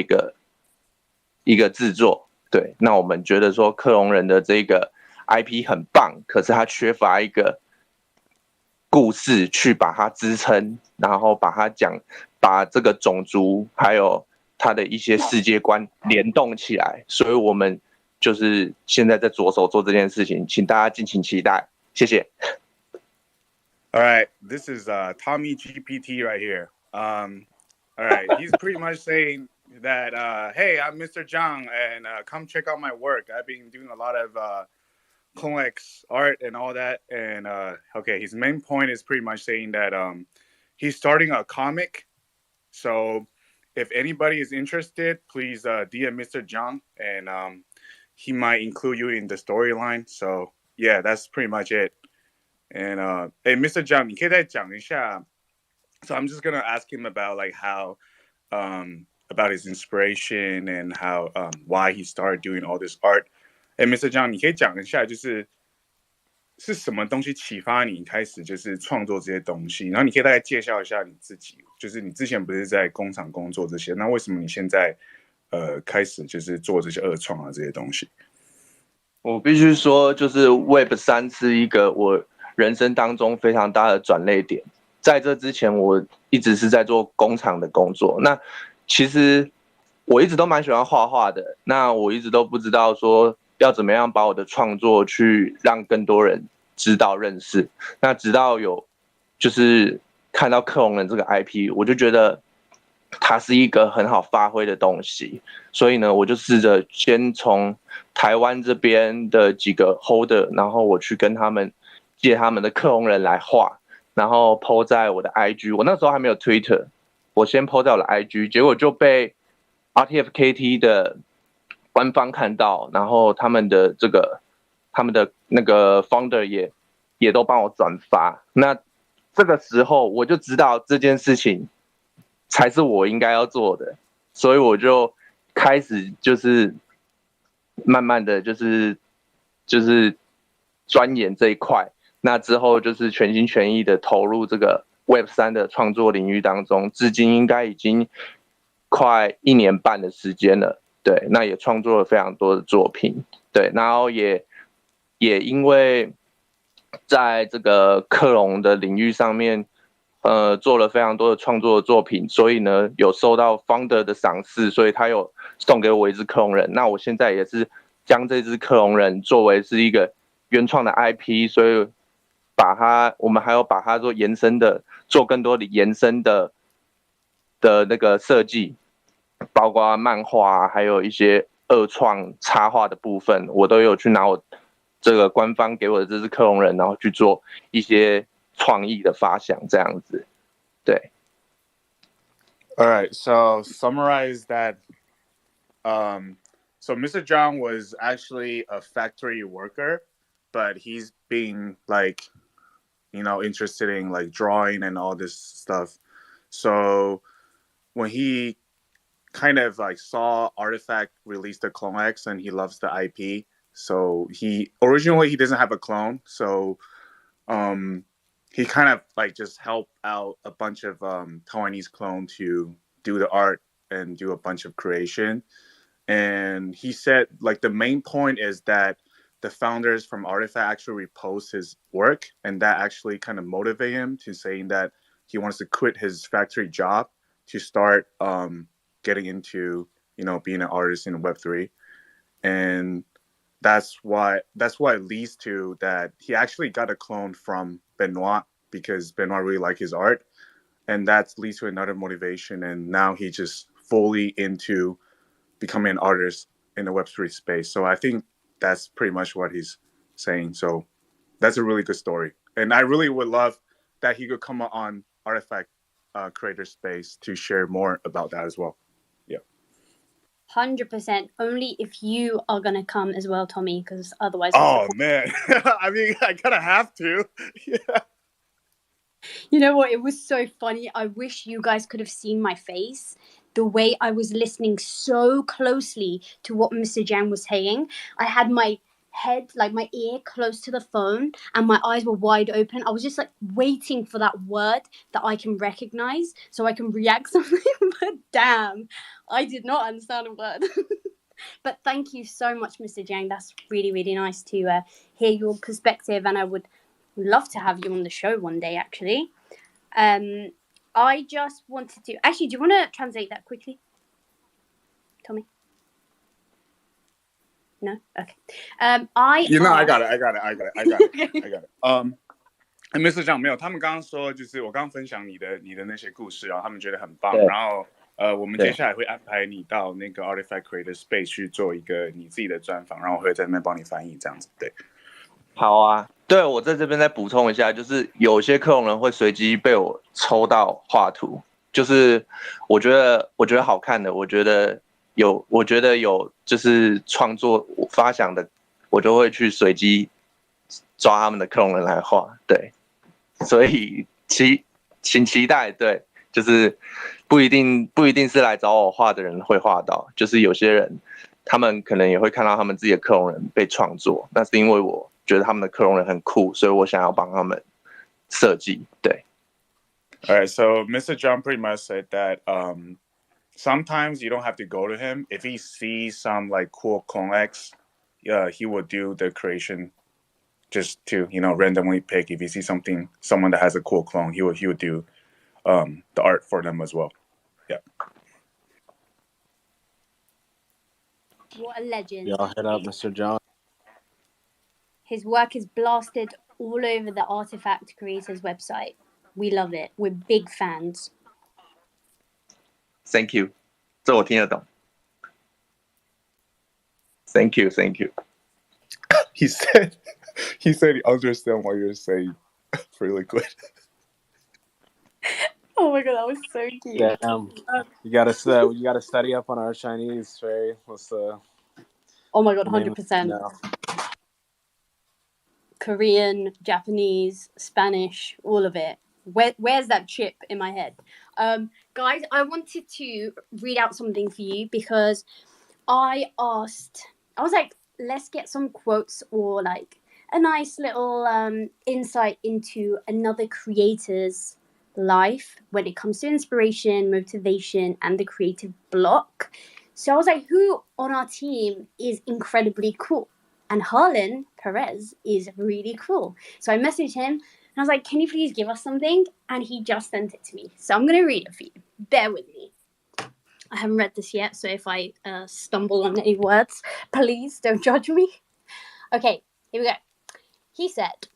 一个制作。对，那我们觉得说克隆人的这个 IP 很棒，可是它缺乏一个故事去把它支撑，然后把这个种族还有它的一些世界观联动起来，所以我们就是现在在着手做这件事情，请大家敬请期待，谢谢。All right, this is Tommy GPT right here. All right, he's pretty much saying that, hey, I'm Mr. Zhang, and come check out my work. I've been doing a lot of CloneX art and all that. And okay, his main point is pretty much saying that he's starting a comic. So if anybody is interested, please DM Mr. Zhang, and he might include you in the storyline. So yeah, that's pretty much it. And hey, Mr. Zhang, 你可以再讲一下 So I'm just gonna ask him about like how about his inspiration and how why he started doing all this art. And Mr. John， 你可以讲一下，是什么东西启发你开始就是创作这些东西？然后你可以大概介绍一下你自己，就是你之前不是在工厂工作这些，那为什么你现在开始就是做这些二创啊这些东西？我必须说，就是 Web3是一个我人生当中非常大的转捩点。在这之前，我一直是在做工厂的工作。那其实我一直都蛮喜欢画画的，那我一直都不知道说要怎么样把我的创作去让更多人知道认识。那直到有就是看到克隆人这个 IP， 我就觉得它是一个很好发挥的东西，所以呢，我就试着先从台湾这边的几个 holder， 然后我去跟他们借他们的克隆人来画，然后 po 在我的 IG。我那时候还没有 Twitter， 我先 po 在我的 IG， 结果就被 RTFKT 的官方看到，然后他们的那个 founder 也都帮我转发。那这个时候我就知道这件事情才是我应该要做的，所以我就开始就是慢慢的就是钻研这一块。那之后就是全心全意的投入这个 Web3 的创作领域当中，至今应该已经快1年半的时间了。对，那也创作了非常多的作品。对，然后也因为在这个克隆的领域上面，做了非常多的创作的作品，所以呢有受到 founder 的赏识，所以他有送给我一只克隆人。那我现在也是将这只克隆人作为是一个原创的 IP， 所以我们还有把它做延伸的，做更多的延伸的那个设计，包括漫画，还有一些二创插画的部分，我都有去拿我这个官方给我的这只克隆人，然后去做一些创意的发想，这样子。对。All right, so summarize that. So Mr. John was actually a factory worker, but he's being like, interested in like drawing and all this stuff. So when he kind of like saw Artifact release the CloneX and he loves the IP, so he doesn't have a clone, so he kind of like just helped out a bunch of Taiwanese clone to do the art and do a bunch of creation. And he said like the main point is that the founders from Artifact actually repost his work, and that actually kind of motivate him to saying that he wants to quit his factory job to start getting into being an artist in Web3. And that's why it leads to that he actually got a clone from Benoit because Benoit really liked his art, and that leads to another motivation. And now he just fully into becoming an artist in the Web3 space. So I think that's pretty much what he's saying. So that's a really good story, and I really would love that he could come on Artifact Creator Space to share more about that as well. 100%. Only if you are gonna come as well, Tommy, because otherwise. Oh man, I mean, I kind of have to. Yeah. You know what? It was so funny. I wish you guys could have seen my face. The way I was listening so closely to what Mr. Jan was saying. I had my head, like my ear close to the phone, and my eyes were wide open. I was just like waiting for that word that I can recognize so I can react something. But damn, I did not understand a word. But thank you so much, Mr. Jang. That's really, really nice to hear your perspective, and I would love to have you on the show one day, actually. I just wanted to... Actually, do you want to translate that quickly? Tommy? No? Okay. I got it. Mr. 讲没有，他们刚刚说就是我刚刚分享你的那些故事，然后他们觉得很棒，然后我们接下来会安排你到那个 Artifact Creator Space 去做一个你自己的专访，然后我会在那边帮你翻译这样子。对，好啊。对，我在这边再补充一下，就是有些克隆人会随机被我抽到画图，就是我觉得好看的，我觉得有就是创作发想的，我就会去随机抓他们的克隆人来画。对，所以请期待，对，就是不一定是来找我画的人会画到，就是有些人他们可能也会看到他们自己的克隆人被创作，那是因为我觉得他们的克隆人很酷，所以我想要帮他们设计。对。All right, so Mr. John pretty much said that sometimes you don't have to go to him. If he sees some like cool CloneX, he will do the creation just to randomly pick. If he sees someone that has a cool clone, he would do the art for them as well. Yeah. What a legend. Y'all hit up Mr. John. His work is blasted all over the Artifact Creators website. We love it. We're big fans. Thank you. 这我听得懂。Thank you. He said he understand what you're saying really good. Oh my god, that was so cute. Damn. You gotta study up on our Chinese, Trey. Let's Oh my god, 100%. No. Korean, Japanese, Spanish, all of it. Where's that chip in my head? Guys, I wanted to read out something for you because I was like, let's get some quotes or like a nice little insight into another creator's life when it comes to inspiration, motivation, and the creative block. So I was like, who on our team is incredibly cool? And Harlan Perez is really cool. So I messaged him and I was like, can you please give us something? And he just sent it to me. So I'm going to read it for you. Bear with me. I haven't read this yet, so if I stumble on any words, please don't judge me. Okay, here we go. He said,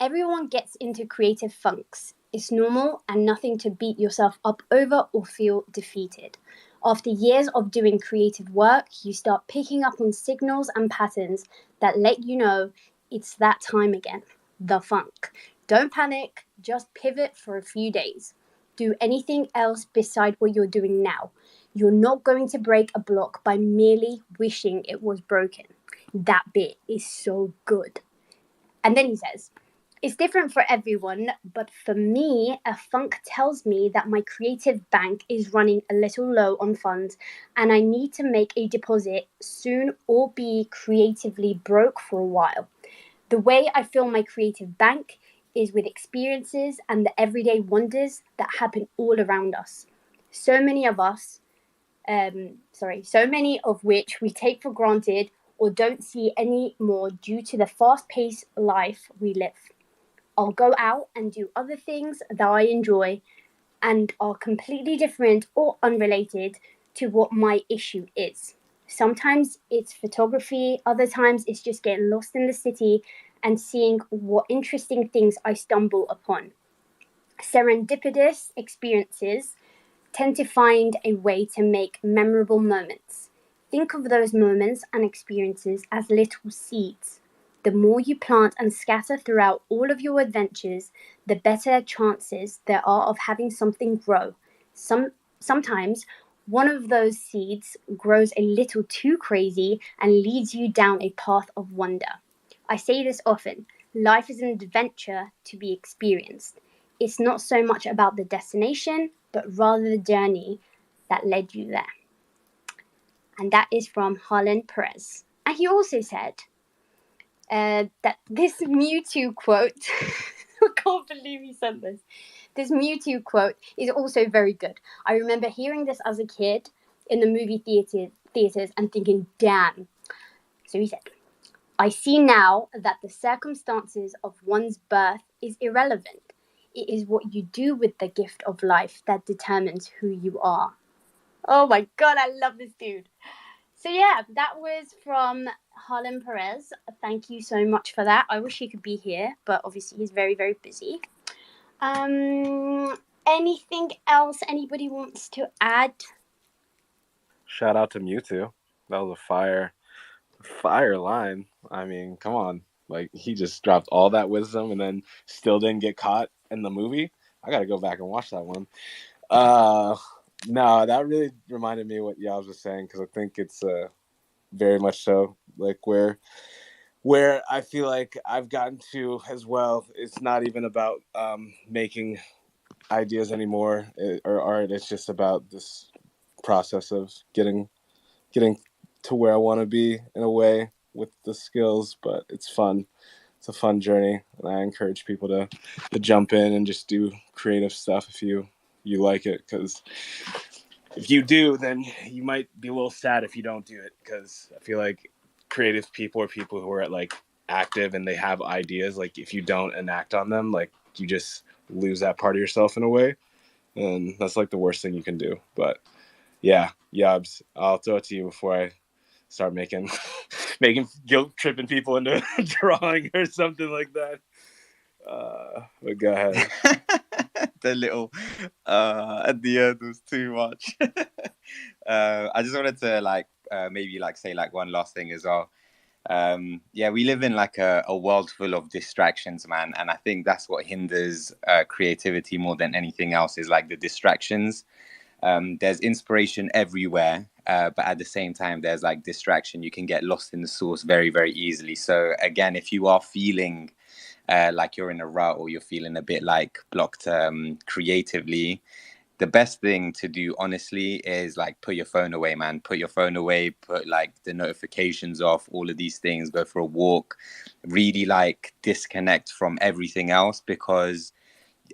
everyone gets into creative funks. It's normal and nothing to beat yourself up over or feel defeated. After years of doing creative work, you start picking up on signals and patterns that let you know it's that time again, the funk. Don't panic, just pivot for a few days. Do anything else beside what you're doing now. You're not going to break a block by merely wishing it was broken. That bit is so good. And then he says, it's different for everyone, but for me, a funk tells me that my creative bank is running a little low on funds and I need to make a deposit soon or be creatively broke for a while. The way I fill my creative bank is with experiences and the everyday wonders that happen all around us. So many of which we take for granted or don't see anymore due to the fast-paced life we live. I'll go out and do other things that I enjoy and are completely different or unrelated to what my issue is. Sometimes it's photography, other times it's just getting lost in the city and seeing what interesting things I stumble upon. Serendipitous experiences tend to find a way to make memorable moments. Think of those moments and experiences as little seeds. The more you plant and scatter throughout all of your adventures, the better chances there are of having something grow. Sometimes one of those seeds grows a little too crazy and leads you down a path of wonder. I say this often, life is an adventure to be experienced. It's not so much about the destination, but rather the journey that led you there. And that is from Harlan Perez. And he also said that this Mewtwo quote, I can't believe he sent this. This Mewtwo quote is also very good. I remember hearing this as a kid in the movie theaters and thinking, damn. So he said, I see now that the circumstances of one's birth is irrelevant. It is what you do with the gift of life that determines who you are. Oh my God, I love this dude. So yeah, that was from Harlan Perez. Thank you so much for that. I wish he could be here, but obviously he's very, very busy. Anything else anybody wants to add? Shout out to Mewtwo. That was a fire line. I mean, come on. Like, he just dropped all that wisdom and then still didn't get caught in the movie. I gotta go back and watch that one. No, that really reminded me of what Yaz was saying, because I think it's very much so like where I feel like I've gotten to as well. It's not even about making ideas anymore, or art. It's just about this process of getting to where I want to be in a way with the skills. But it's fun. It's a fun journey, and I encourage people to jump in and just do creative stuff if you like it, because if you do, then you might be a little sad if you don't do it, because I feel like creative people are people who are like active and they have ideas. Like if you don't enact on them, like you just lose that part of yourself in a way, and that's like the worst thing you can do. But yeah, Yabs, I'll throw it to you before I start making guilt tripping people into drawing or something like that. But go ahead. The little at the end was too much. I just wanted to maybe say one last thing as well. Yeah, we live in like a world full of distractions, man, and I think that's what hinders creativity more than anything else, is like the distractions. There's inspiration everywhere, but at the same time there's like distraction. You can get lost in the source very, very easily. So again, if you are feeling like you're in a rut, or you're feeling a bit like blocked creatively, the best thing to do, honestly, is like put your phone away, man. Put your phone away, put like the notifications off, all of these things, go for a walk, really like disconnect from everything else, because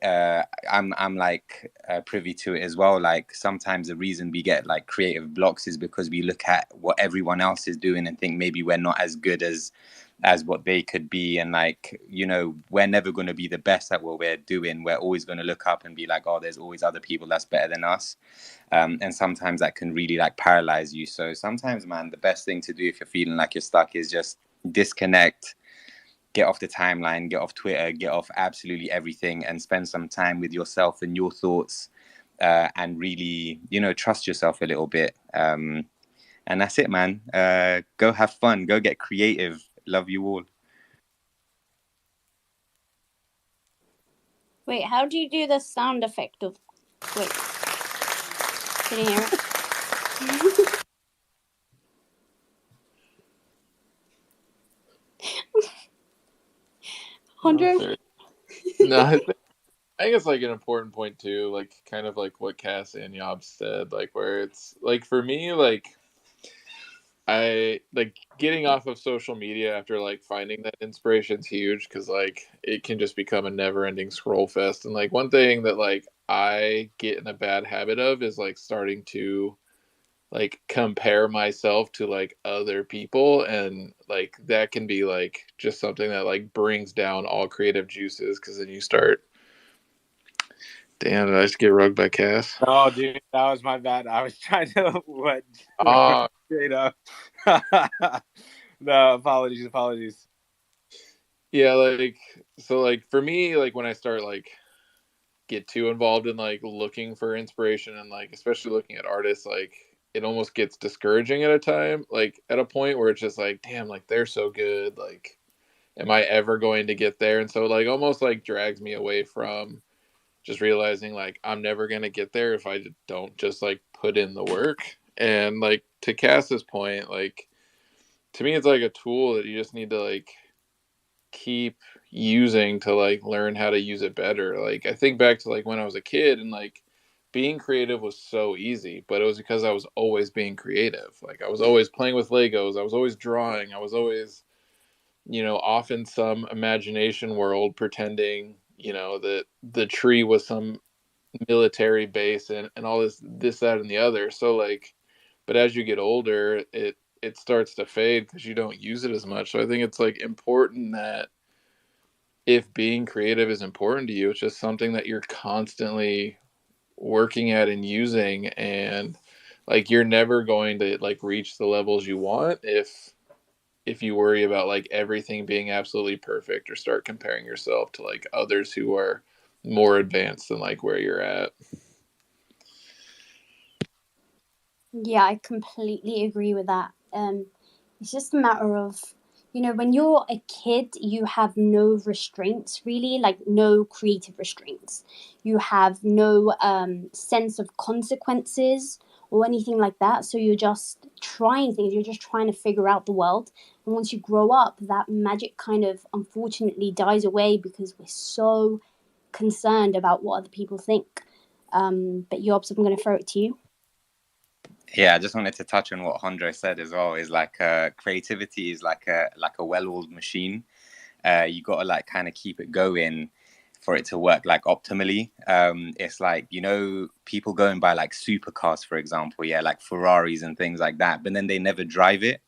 I'm like privy to it as well. Like sometimes the reason we get like creative blocks is because we look at what everyone else is doing and think maybe we're not as good as what they could be, and like, you know, we're never going to be the best at what we're doing. We're always going to look up and be like, oh, there's always other people that's better than us, and sometimes that can really like paralyze you. So sometimes, man, the best thing to do if you're feeling like you're stuck is just disconnect, get off the timeline, get off Twitter, get off absolutely everything, and spend some time with yourself and your thoughts, and really, you know, trust yourself a little bit. And that's it, man. Go have fun, go get creative. Love you all. Wait, how do you do the sound effect of... Wait. Can you hear it? Andre? No, I think it's like an important point too, like kind of like what Cass and Yob said, like where it's like for me, like I like getting off of social media after like finding that inspiration's huge, because like it can just become a never-ending scroll fest. And like one thing that like I get in a bad habit of is like starting to like compare myself to like other people, and like that can be like just something that like brings down all creative juices, because then you start... Damn, did I just get rugged by Cass? Oh, dude, that was my bad. I was trying to straight up. No, apologies. Yeah, like so like for me, like when I start like get too involved in like looking for inspiration, and like especially looking at artists, like it almost gets discouraging at a time, like at a point where it's just like, damn, like they're so good, like am I ever going to get there? And so like almost like drags me away from just realizing like I'm never going to get there if I don't just like put in the work. And like to Cass's point, like to me it's like a tool that you just need to like keep using to like learn how to use it better. Like I think back to like when I was a kid, and like being creative was so easy, but it was because I was always being creative. Like I was always playing with Legos, I was always drawing, I was always, you know, off in some imagination world pretending, you know, that the tree was some military base, and all this, that, and the other. So like, but as you get older, it starts to fade because you don't use it as much. So I think it's like important that if being creative is important to you, it's just something that you're constantly working at and using, and like you're never going to like reach the levels you want if you worry about like everything being absolutely perfect, or start comparing yourself to like others who are more advanced than like where you're at. Yeah, I completely agree with that. It's just a matter of, you know, when you're a kid, you have no restraints, really, like no creative restraints. You have no sense of consequences or anything like that. So you're just trying things. You're just trying to figure out the world. And once you grow up, that magic kind of unfortunately dies away, because we're so concerned about what other people think. But Yobs, I'm going to throw it to you. Yeah, I just wanted to touch on what Hondro said as well. Is like creativity is like a well-oiled machine. You got to like kind of keep it going for it to work like optimally. It's like, you know, people go and buy like supercars, for example, yeah, like Ferraris and things like that, but then they never drive it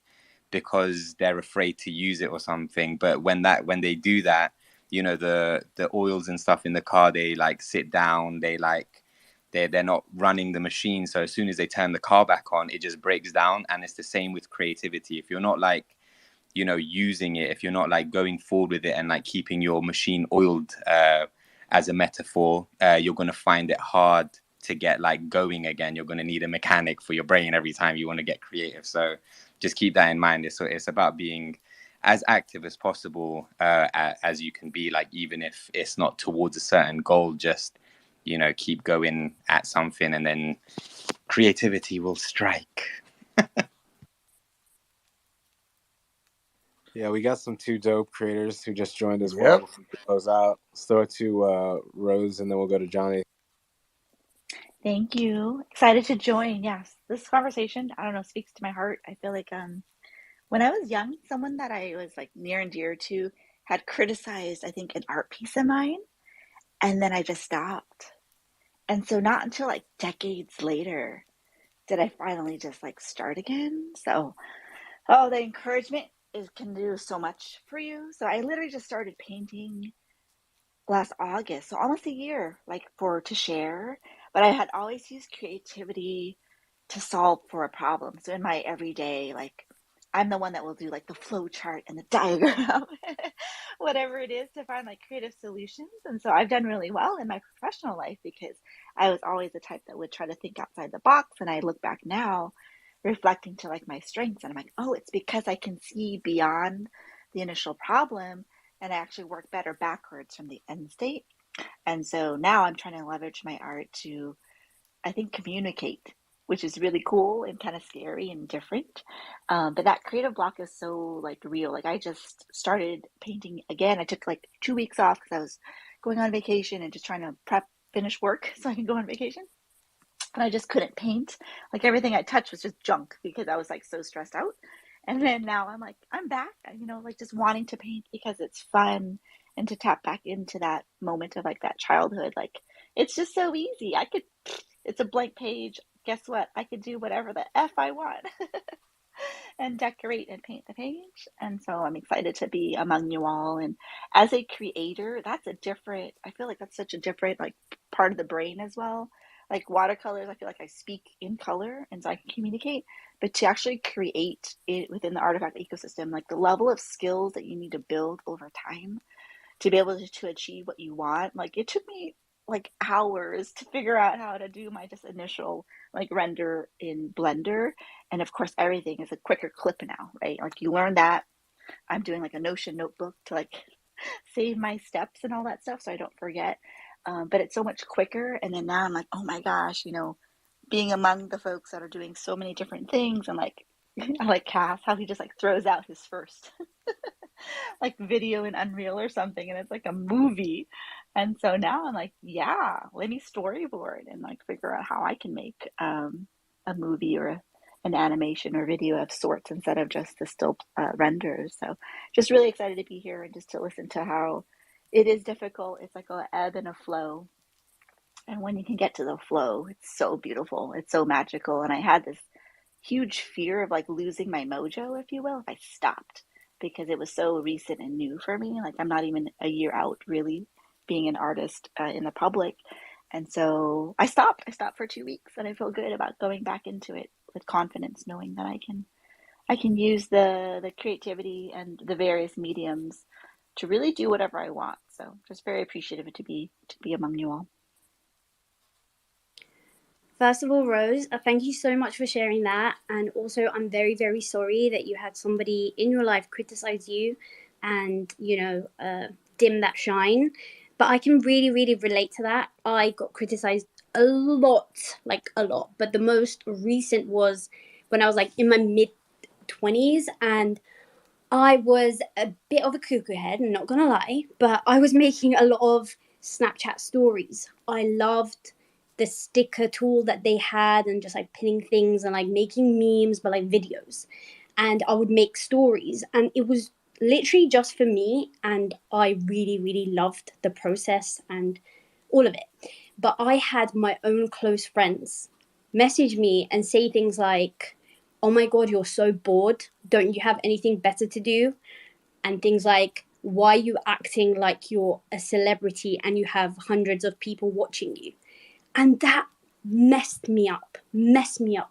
because they're afraid to use it or something. But when they do that, you know, the oils and stuff in the car, they like sit down, they're not running the machine. So as soon as they turn the car back on, it just breaks down. And it's the same with creativity. If you're not like, you know, using it, if you're not like going forward with it and like keeping your machine oiled, as a metaphor, you're going to find it hard to get like going again. You're going to need a mechanic for your brain every time you want to get creative. So just keep that in mind. It's about being as active as possible, as you can be, like, even if it's not towards a certain goal, just, you know, keep going at something and then creativity will strike. Yeah, we got some 2 dope creators who just joined as well. Before we close out, let's throw it to Rose, and then we'll go to Johnny. Thank you. Excited to join. Yes, this conversation, I don't know, speaks to my heart. I feel like when I was young, someone that I was like near and dear to had criticized, I think, an art piece of mine, and then I just stopped. And so not until like decades later did I finally just like start again. So, the encouragement can do so much for you. So I literally just started painting last August, so almost a year, like to share. But I had always used creativity to solve for a problem. So in my everyday, like, I'm the one that will do like the flow chart and the diagram, whatever it is, to find like creative solutions. And so I've done really well in my professional life because I was always the type that would try to think outside the box. And I look back now, reflecting to like my strengths, and I'm like, oh, it's because I can see beyond the initial problem and I actually work better backwards from the end state. And so now I'm trying to leverage my art to, I think, communicate, which is really cool and kind of scary and different. But that creative block is so like real. Like, I just started painting again. I took like 2 weeks off because I was going on vacation and just trying to finish work so I can go on vacation. And I just couldn't paint. Like, everything I touched was just junk because I was like so stressed out. And then now I'm like, I'm back, you know, like just wanting to paint because it's fun and to tap back into that moment of like that childhood. Like, it's just so easy. It's a blank page. Guess what? I could do whatever the F I want and decorate and paint the page. And so I'm excited to be among you all. And as a creator, I feel like that's such a different like part of the brain as well. Like watercolors, I feel like I speak in color and so I can communicate, but to actually create it within the artifact ecosystem, like the level of skills that you need to build over time to be able to achieve what you want. Like, it took me like hours to figure out how to do my just initial like render in Blender. And of course, everything is a quicker clip now, right? Like, you learn that. I'm doing like a Notion notebook to like save my steps and all that stuff so I don't forget. But it's so much quicker. And then now I'm like, oh my gosh, you know, being among the folks that are doing so many different things, and like, I like Cass, how he just like throws out his first like video in Unreal or something, and it's like a movie. And so now I'm like, yeah, let me storyboard and like figure out how I can make a movie or an animation or video of sorts instead of just the still renders. So just really excited to be here and just to listen to how it is difficult. It's like an ebb and a flow. And when you can get to the flow, it's so beautiful. It's so magical. And I had this huge fear of like losing my mojo, if you will, if I stopped, because it was so recent and new for me. Like, I'm not even a year out really being an artist in the public. And so I stopped. I stopped for 2 weeks, and I feel good about going back into it with confidence, knowing that I can use the creativity and the various mediums to really do whatever I want. So just very appreciative to be among you all. First of all, Rose, thank you so much for sharing that. And also, I'm very, very sorry that you had somebody in your life criticize you and, you know, dim that shine. But I can really, really relate to that. I got criticized a lot, like a lot. But the most recent was when I was like in my mid-20s, and I was a bit of a cuckoo head, I'm not going to lie. But I was making a lot of Snapchat stories. I loved the sticker tool that they had, and just like pinning things and like making memes, but like videos. And I would make stories, and it was literally just for me. And I really, really loved the process and all of it. But I had my own close friends message me and say things like, "Oh my God, you're so bored. Don't you have anything better to do?" And things like, "Why are you acting like you're a celebrity and you have hundreds of people watching you?" And that messed me up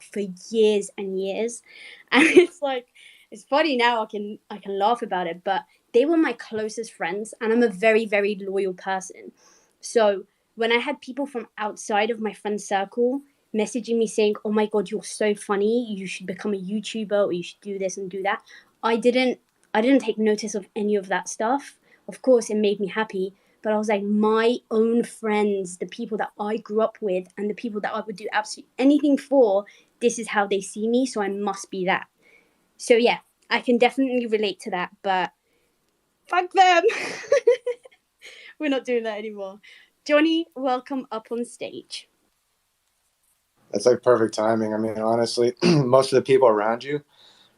for years and years. And it's like, it's funny now, I can laugh about it, but they were my closest friends, and I'm a very, very loyal person. So when I had people from outside of my friend circle messaging me saying, "Oh my God, you're so funny, you should become a YouTuber, or you should do this and do that," I didn't take notice of any of that stuff. Of course, it made me happy, but I was like, my own friends, the people that I grew up with, and the people that I would do absolutely anything for, this is how they see me, so I must be that. So yeah, I can definitely relate to that, but fuck them. We're not doing that anymore. Johnny, welcome up on stage. That's like perfect timing. I mean, honestly, most of the people around you,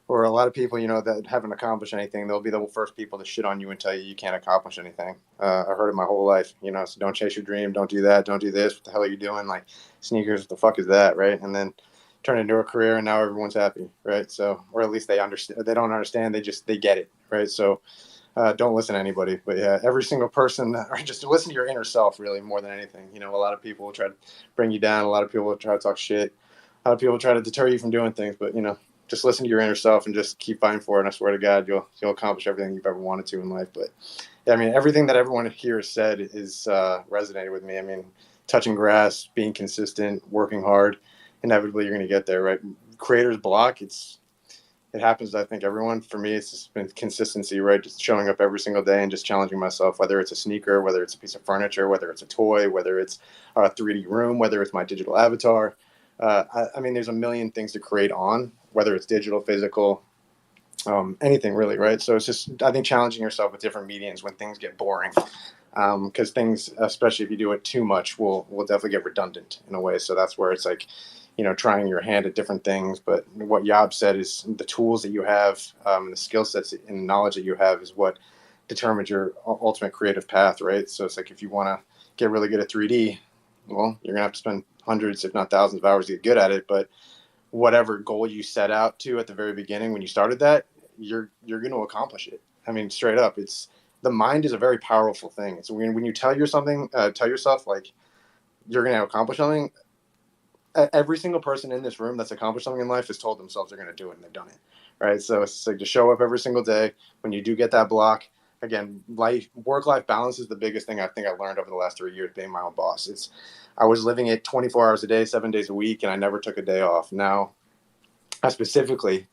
or a lot of people, that haven't accomplished anything, they'll be the first people to shit on you and tell you can't accomplish anything. I heard it my whole life, so don't chase your dream, don't do that, don't do this, what the hell are you doing? Like, sneakers, what the fuck is that, right? And then turn it into a career, and now everyone's happy, right? So, or at least they understand. They don't understand, they get it, right? So don't listen to anybody. But yeah, every single person, or just listen to your inner self, really, more than anything. A lot of people will try to bring you down. A lot of people will try to talk shit. A lot of people will try to deter you from doing things. But, just listen to your inner self and just keep fighting for it. And I swear to God, you'll accomplish everything you've ever wanted to in life. But yeah, I mean, everything that everyone here has said is resonated with me. I mean, touching grass, being consistent, working hard, inevitably you're going to get there, right? Creator's block, it happens to, I think, everyone. For me, it's just been consistency, right? Just showing up every single day and just challenging myself, whether it's a sneaker, whether it's a piece of furniture, whether it's a toy, whether it's a 3D room, whether it's my digital avatar. I mean, there's a million things to create on, whether it's digital, physical, anything really, right? So it's just, I think, challenging yourself with different mediums when things get boring. Because things, especially if you do it too much, will definitely get redundant in a way. So that's where it's like, trying your hand at different things. But what Yob said is the tools that you have, the skill sets and knowledge that you have is what determines your ultimate creative path, right? So it's like, if you want to get really good at 3D, well, you're going to have to spend hundreds, if not thousands of hours to get good at it. But whatever goal you set out to at the very beginning when you started that, you're going to accomplish it. I mean, straight up, the mind is a very powerful thing. So when you tell yourself like you're going to accomplish something, every single person in this room that's accomplished something in life has told themselves they're going to do it, and they've done it, right? So it's like to show up every single day. When you do get that block, again, work-life balance is the biggest thing I think I learned over the last 3 years being my own boss. I was living it 24 hours a day, 7 days a week, and I never took a day off. Now, I specifically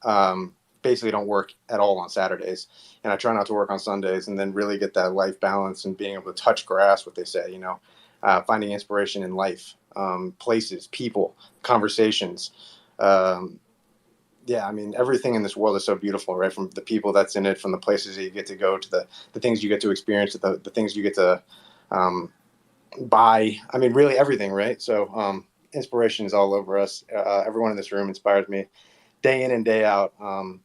basically don't work at all on Saturdays, and I try not to work on Sundays, and then really get that life balance and being able to touch grass, what they say, finding inspiration in life, places, people, conversations. Yeah, I mean, everything in this world is so beautiful, right? From the people that's in it, from the places that you get to go, to the things you get to experience, to the things you get to buy. I mean, really everything, right? So inspiration is all over us. Everyone in this room inspires me day in and day out,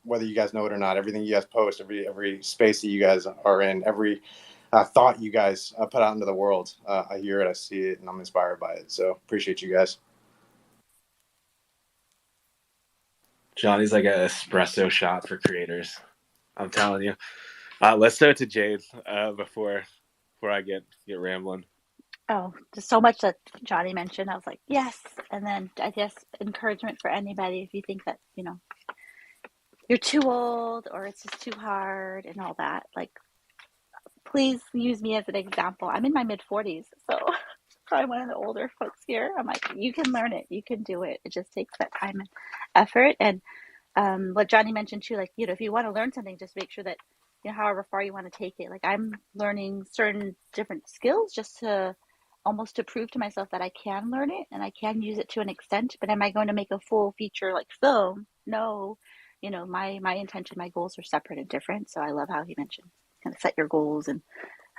whether you guys know it or not. Everything you guys post, every space that you guys are in, every thought you guys put out into the world, I hear it, I see it, and I'm inspired by it. So appreciate you guys. Johnny's like an espresso shot for creators. I'm telling you. Let's throw it to Jade before I get rambling. Oh, just so much that Johnny mentioned. I was like, yes. And then I guess encouragement for anybody if you think that, you're too old or it's just too hard and all that. Like, please use me as an example. I'm in my mid-40s, so probably one of the older folks here. I'm like, you can learn it. You can do it. It just takes that time and effort. And what Johnny mentioned too, like, if you want to learn something, just make sure that, however far you want to take it. Like, I'm learning certain different skills just to almost to prove to myself that I can learn it and I can use it to an extent. But am I going to make a full feature like film? No. My intention, my goals are separate and different. So I love how he mentioned kind of set your goals and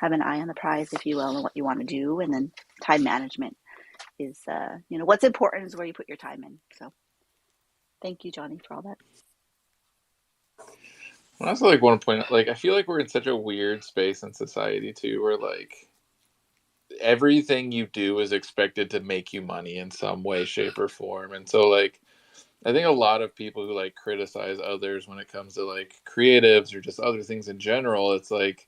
have an eye on the prize, if you will, and what you want to do. And then time management is, what's important is where you put your time in. So thank you, Johnny, for all that. I also like want to point out, like, I feel like we're in such a weird space in society too, where like everything you do is expected to make you money in some way, shape, or form. And so like I think a lot of people who like criticize others when it comes to like creatives or just other things in general, it's like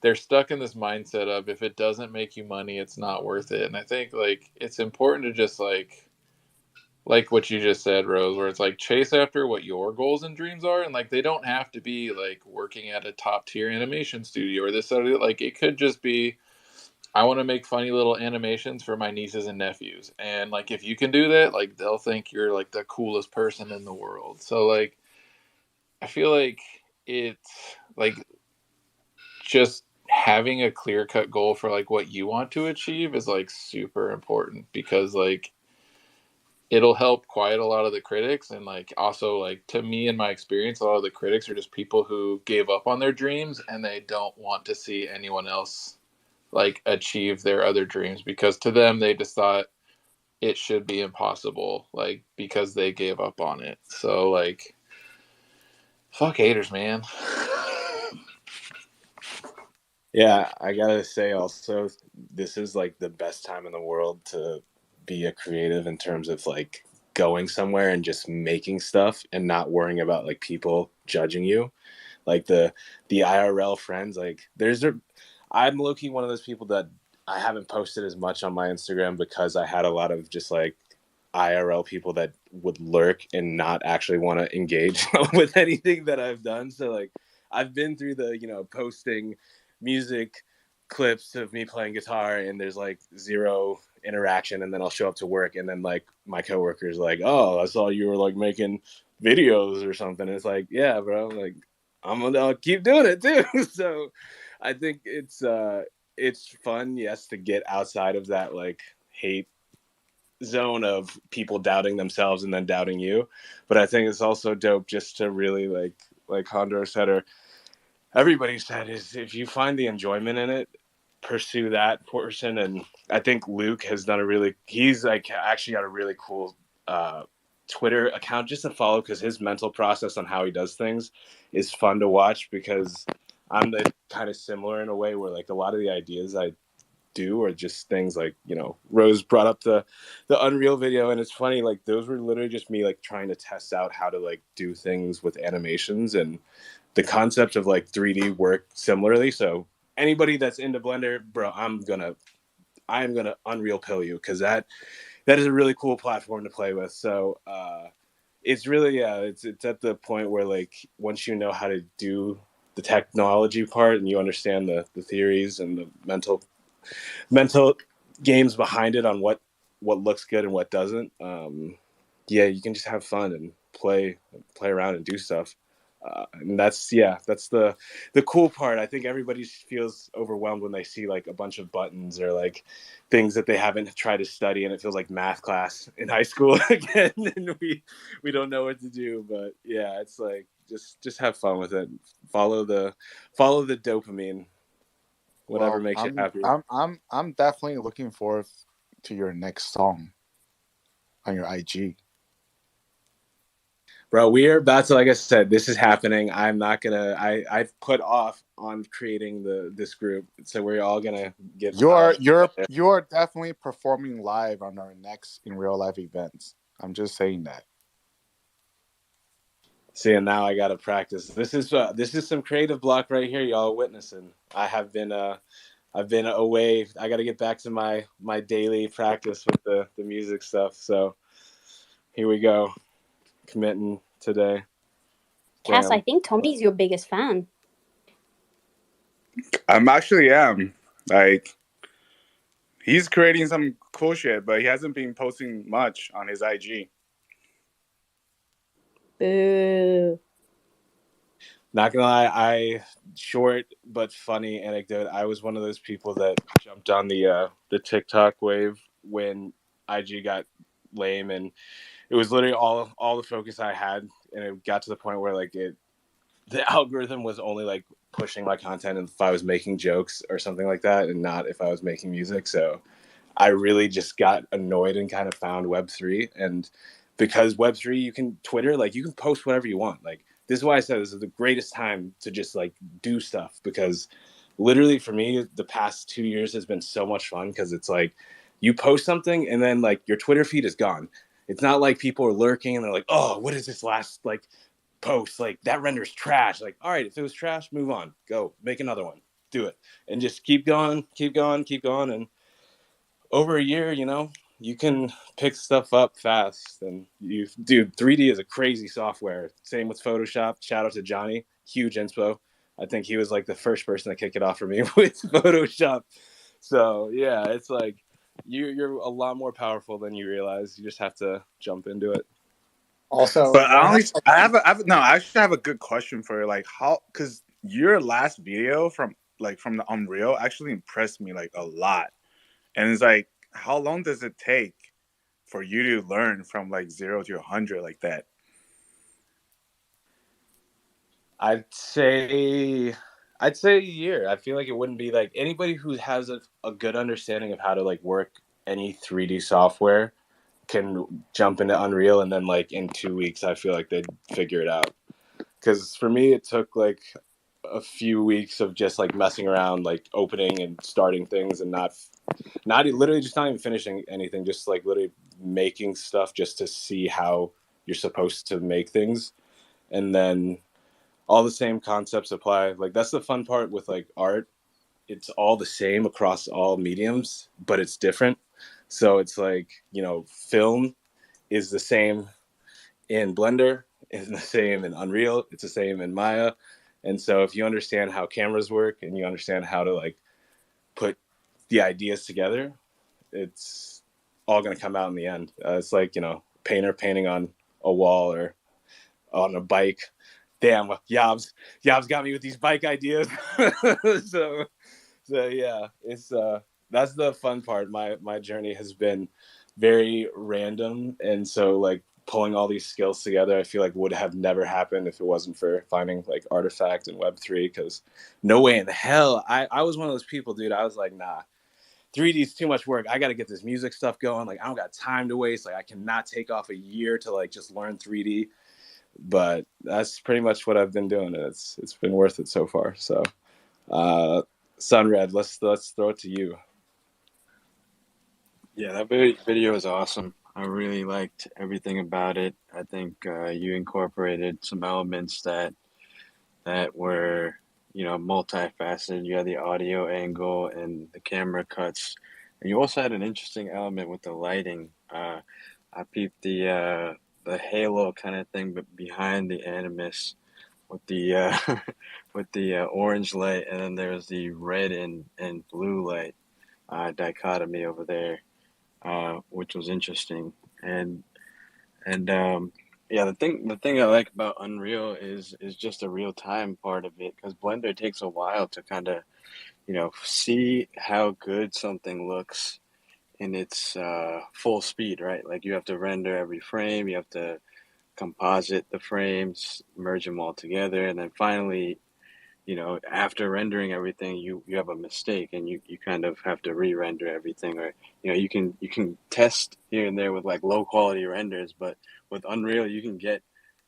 they're stuck in this mindset of if it doesn't make you money, it's not worth it. And I think like it's important to just like what you just said, Rose, where it's like chase after what your goals and dreams are, and like they don't have to be like working at a top tier animation studio or this other. Like it could just be, I want to make funny little animations for my nieces and nephews, and like if you can do that, like they'll think you're like the coolest person in the world. So like I feel like it's like just having a clear cut goal for like what you want to achieve is like super important, because like it'll help quiet a lot of the critics. And like also like to me, in my experience, a lot of the critics are just people who gave up on their dreams and they don't want to see anyone else like achieve their other dreams, because to them they just thought it should be impossible, like because they gave up on it. So like fuck haters, man. Yeah, I gotta say also, this is like the best time in the world to be a creative in terms of like going somewhere and just making stuff and not worrying about like people judging you. Like the IRL friends, like I'm low-key one of those people that I haven't posted as much on my Instagram because I had a lot of just like IRL people that would lurk and not actually want to engage with anything that I've done. So like I've been through the, posting music clips of me playing guitar and there's like zero interaction, and then I'll show up to work and then like my coworkers like, "Oh, I saw you were like making videos or something." And it's like, "Yeah, bro, like I'll keep doing it too." So I think it's fun, yes, to get outside of that like hate zone of people doubting themselves and then doubting you. But I think it's also dope just to really like Condor said, or everybody said, is if you find the enjoyment in it, pursue that portion. And I think Luke has done he's like actually got a really cool Twitter account just to follow, because his mental process on how he does things is fun to watch, because I'm the kind of similar in a way where like a lot of the ideas I do or just things like, Rose brought up the Unreal video, and it's funny, like those were literally just me like trying to test out how to like do things with animations, and the concept of like 3D work similarly. So anybody that's into Blender, bro, I am gonna Unreal pill you, because that is a really cool platform to play with. So it's really, it's at the point where like once you know how to do the technology part and you understand the theories and the mental games behind it on what looks good and what doesn't, you can just have fun and play around and do stuff. And that's the cool part. I think everybody feels overwhelmed when they see like a bunch of buttons or like things that they haven't tried to study, and it feels like math class in high school again, and we don't know what to do. But yeah, it's like just have fun with it. Follow the dopamine, whatever makes you happy. I'm definitely looking forward to your next song on your IG. Bro, we are about to, like I said, this is happening. I'm not gonna. I've put off on creating this group, so we're all gonna get. You're definitely performing live on our next in real life events. I'm just saying that. See, and now I gotta practice. This is some creative block right here, y'all witnessing. I've been away. I got to get back to my daily practice with the music stuff. So here we go, committing today. Cass, I think Tommy's your biggest fan. I'm actually am. Like, he's creating some cool shit, but he hasn't been posting much on his IG. Boo. Not gonna lie, short but funny anecdote. I was one of those people that jumped on the TikTok wave when IG got lame, and it was literally all the focus I had, and it got to the point where like the algorithm was only like pushing my content if I was making jokes or something like that, and not if I was making music. So I really just got annoyed and kind of found Web3. And because Web3, you can Twitter, like you can post whatever you want. Like this is why I said this is the greatest time to just like do stuff, because literally for me, the past 2 years has been so much fun, because it's like you post something and then like your Twitter feed is gone. It's not like people are lurking and they're like, oh, what is this last like post? Like that renders trash. Like, all right, if it was trash, move on, go make another one, do it, and just keep going, keep going, keep going. And over a year, you know, you can pick stuff up fast. And you, dude, 3D is a crazy software. Same with Photoshop. Shout out to Johnny, huge inspo. I think he was like the first person to kick it off for me with Photoshop. So yeah, it's like you're a lot more powerful than you realize. You just have to jump into it. Also, But I actually have a good question for you. Like how, because your last video from the Unreal actually impressed me like a lot. And it's like, how long does it take for you to learn from like 0 to 100 like that? I'd say a year. I feel like it wouldn't be like anybody who has a good understanding of how to like work any 3D software can jump into Unreal, and then like in 2 weeks I feel like they'd figure it out. Because for me it took like a few weeks of just like messing around, like opening and starting things, and not literally just not even finishing anything, just like literally making stuff just to see how you're supposed to make things. And then all the same concepts apply. Like that's the fun part with like art. It's all the same across all mediums, but it's different. So it's like, you know, film is the same in Blender, is the same in Unreal, it's the same in Maya. And so if you understand how cameras work and you understand how to like put the ideas together, it's all going to come out in the end. It's like, you know, painter painting on a wall or on a bike. Damn, Yobs got me with these bike ideas. so yeah, it's that's the fun part. My journey has been very random, and so like pulling all these skills together, I feel like would have never happened if it wasn't for finding like Artifact and Web3. Because no way in hell, I was one of those people, dude. I was like, nah, 3D is too much work. I got to get this music stuff going. Like I don't got time to waste. Like I cannot take off a year to like just learn 3D. But that's pretty much what I've been doing. It's been worth it so far. So, Sunred, let's throw it to you. Yeah, that video is awesome. I really liked everything about it. I think you incorporated some elements that were, you know, multifaceted. You had the audio angle and the camera cuts, and you also had an interesting element with the lighting. I peeped the halo kind of thing, but behind the animus with the with the orange light, and then there's the red and blue light dichotomy over there, which was interesting. And yeah, the thing I like about Unreal is just the real time part of it, because Blender takes a while to kind of, you know, see how good something looks in its full speed, right? Like you have to render every frame, you have to composite the frames, merge them all together, and then finally, you know, after rendering everything, you have a mistake, and you kind of have to re-render everything. Or, you know, you can test here and there with like low quality renders, but with Unreal you can get,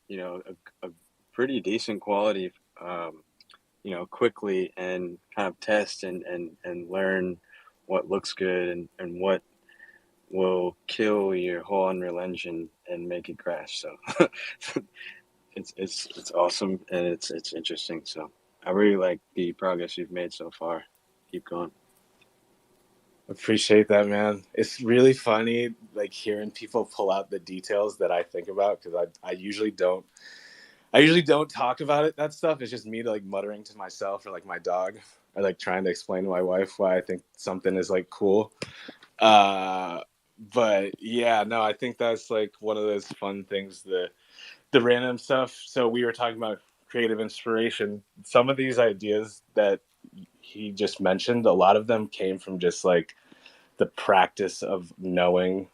you know, a pretty decent quality, you know, quickly, and kind of test and learn what looks good and what will kill your whole Unreal Engine and make it crash. So it's awesome, and it's interesting. So I really like the progress you've made so far. Keep going. Appreciate that, man. It's really funny, like hearing people pull out the details that I think about, because I usually don't. I usually don't talk about it. That stuff is just me like muttering to myself, or like my dog, or like trying to explain to my wife why I think something is like cool. But yeah, no, I think that's like one of those fun things, the random stuff. So we were talking about creative inspiration. Some of these ideas that he just mentioned, a lot of them came from just like the practice of knowing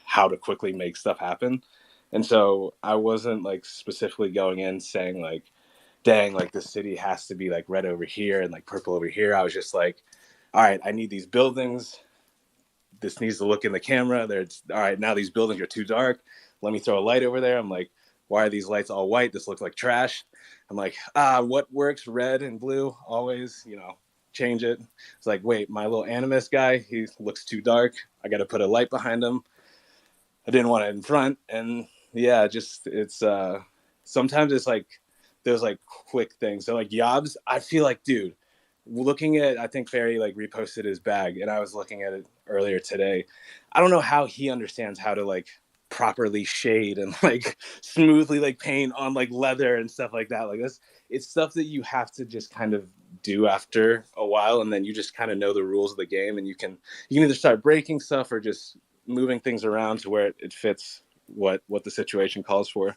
how to quickly make stuff happen. And so I wasn't like specifically going in saying like, dang, like the city has to be like red over here and like purple over here. I was just like, all right, I need these buildings. This needs to look in the camera. There's all right, now these buildings are too dark. Let me throw a light over there. I'm like, why are these lights all white? This looks like trash. I'm like, what works? Red and blue always, change it. It's like, wait, my little animus guy, he looks too dark. I got to put a light behind him. I didn't want it in front. And yeah, just it's sometimes it's like those like quick things. So like Yobs, I feel like, dude, looking at, I think Ferry like reposted his bag and I was looking at it earlier today. I don't know how he understands how to like properly shade and like smoothly like paint on like leather and stuff like that. Like this, it's stuff that you have to just kind of do after a while, and then you just kind of know the rules of the game, and you can either start breaking stuff or just moving things around to where it fits what the situation calls for.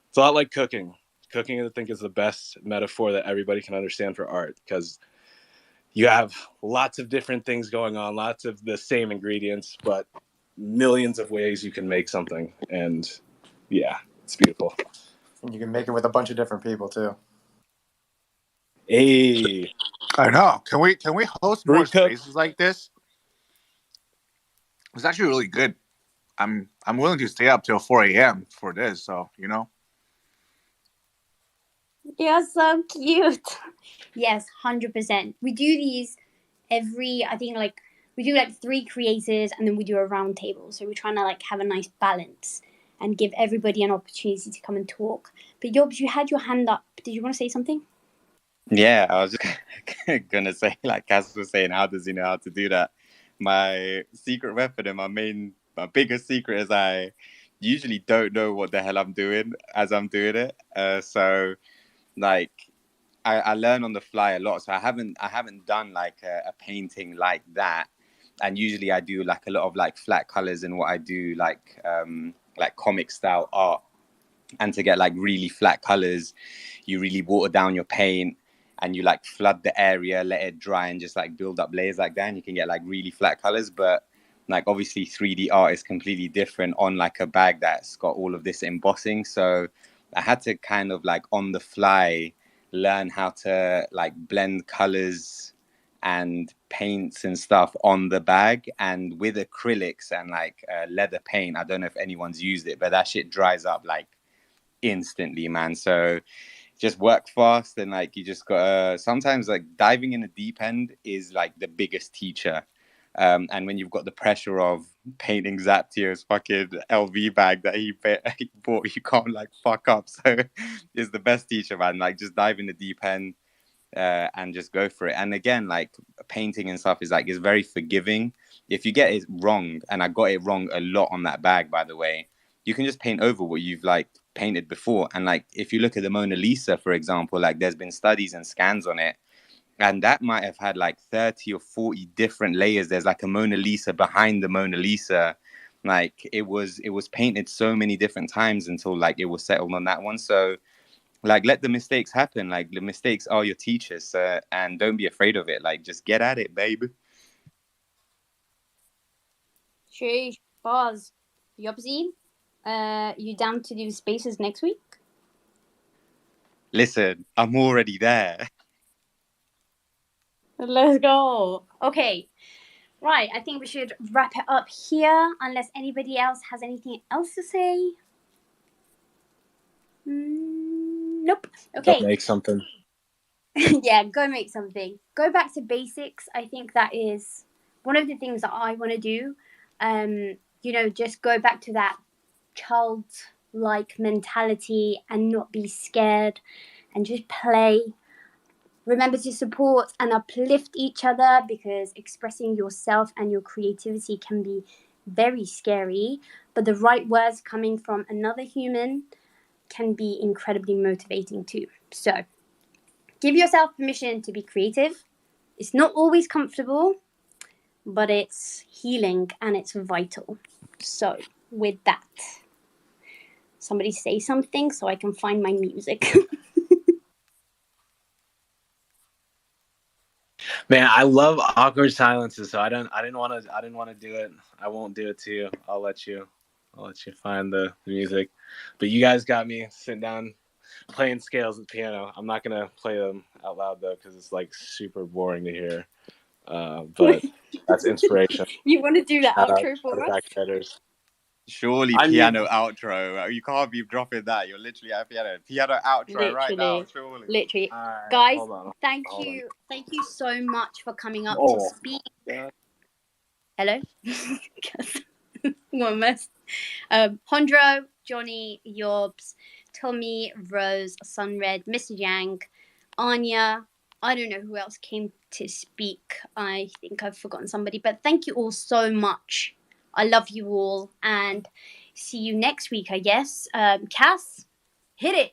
It's a lot like cooking. Cooking, I think, is the best metaphor that everybody can understand for art, because you have lots of different things going on, lots of the same ingredients, but millions of ways you can make something. And yeah, it's beautiful. And you can make it with a bunch of different people too. Hey, I know. Can we host more Fruit Cup. spaces like this? It's actually really good. I'm willing to stay up till 4 a.m. for this, so You're so cute. Yes, 100%. We do these I think like we do like 3 creators and then we do a round table. So we're trying to like have a nice balance and give everybody an opportunity to come and talk. But Yobs, you had your hand up. Did you want to say something? Yeah, I was just gonna say, like Cass was saying, how does he know how to do that? My secret weapon and my biggest secret is I usually don't know what the hell I'm doing as I'm doing it. So like I learn on the fly a lot. So I haven't done like a painting like that. And usually I do like a lot of like flat colors and what I do like comic style art. And to get like really flat colors, you really water down your paint and you like flood the area, let it dry and just like build up layers like that. And you can get like really flat colors. But like obviously 3D art is completely different on like a bag that's got all of this embossing. So I had to kind of like on the fly learn how to like blend colors and paints and stuff on the bag. And with acrylics and like leather paint, I don't know if anyone's used it, but that shit dries up like instantly, man. So just work fast, and like you just gotta sometimes like diving in the deep end is like the biggest teacher. And when you've got the pressure of painting Zaptier's fucking LV bag that he bought, you can't like fuck up. So it's the best teacher, man. Like just dive in the deep end and just go for it. And again, like painting and stuff is very forgiving. If you get it wrong, and I got it wrong a lot on that bag, by the way, you can just paint over what you've like painted before. And like if you look at the Mona Lisa, for example, like there's been studies and scans on it, and that might have had like 30 or 40 different layers. There's like a Mona Lisa behind the Mona Lisa. Like it was painted so many different times until like it was settled on that one. So like let the mistakes happen. Like the mistakes are your teachers, and don't be afraid of it. Like just get at it, baby. Sheesh, Buzz. Yobsy, you down to do spaces next week? Listen, I'm already there. Let's go. Okay. Right, I think we should wrap it up here, unless anybody else has anything else to say. Nope. Okay. Go make something. Yeah, go make something. Go back to basics. I think that is one of the things that I want to do. Just go back to that childlike mentality and not be scared and just play. Remember to support and uplift each other, because expressing yourself and your creativity can be very scary, but the right words coming from another human can be incredibly motivating too. So give yourself permission to be creative. It's not always comfortable, but it's healing and it's vital. So with that, somebody say something so I can find my music. Man, I love awkward silences, so I didn't want to do it. I won't do it to you. I'll let you find the music. But you guys got me sitting down playing scales at the piano. I'm not gonna play them out loud though, because it's like super boring to hear. But that's inspiration. You want to do the Shout out outro for us? RTFKTcreators. Surely I piano mean, outro. You can't be dropping that. You're literally at piano outro right now. Surely. Literally. all right, Guys, hold on. thank you so much for coming up to Oh, speak. God. Hello. One mess. Hondro, Johnny, Yorbs, Tommy, Rose, Sunred, Mr. Yang, Anya. I don't know who else came to speak. I think I've forgotten somebody, but thank you all so much. I love you all, and see you next week, I guess. Cass, hit it.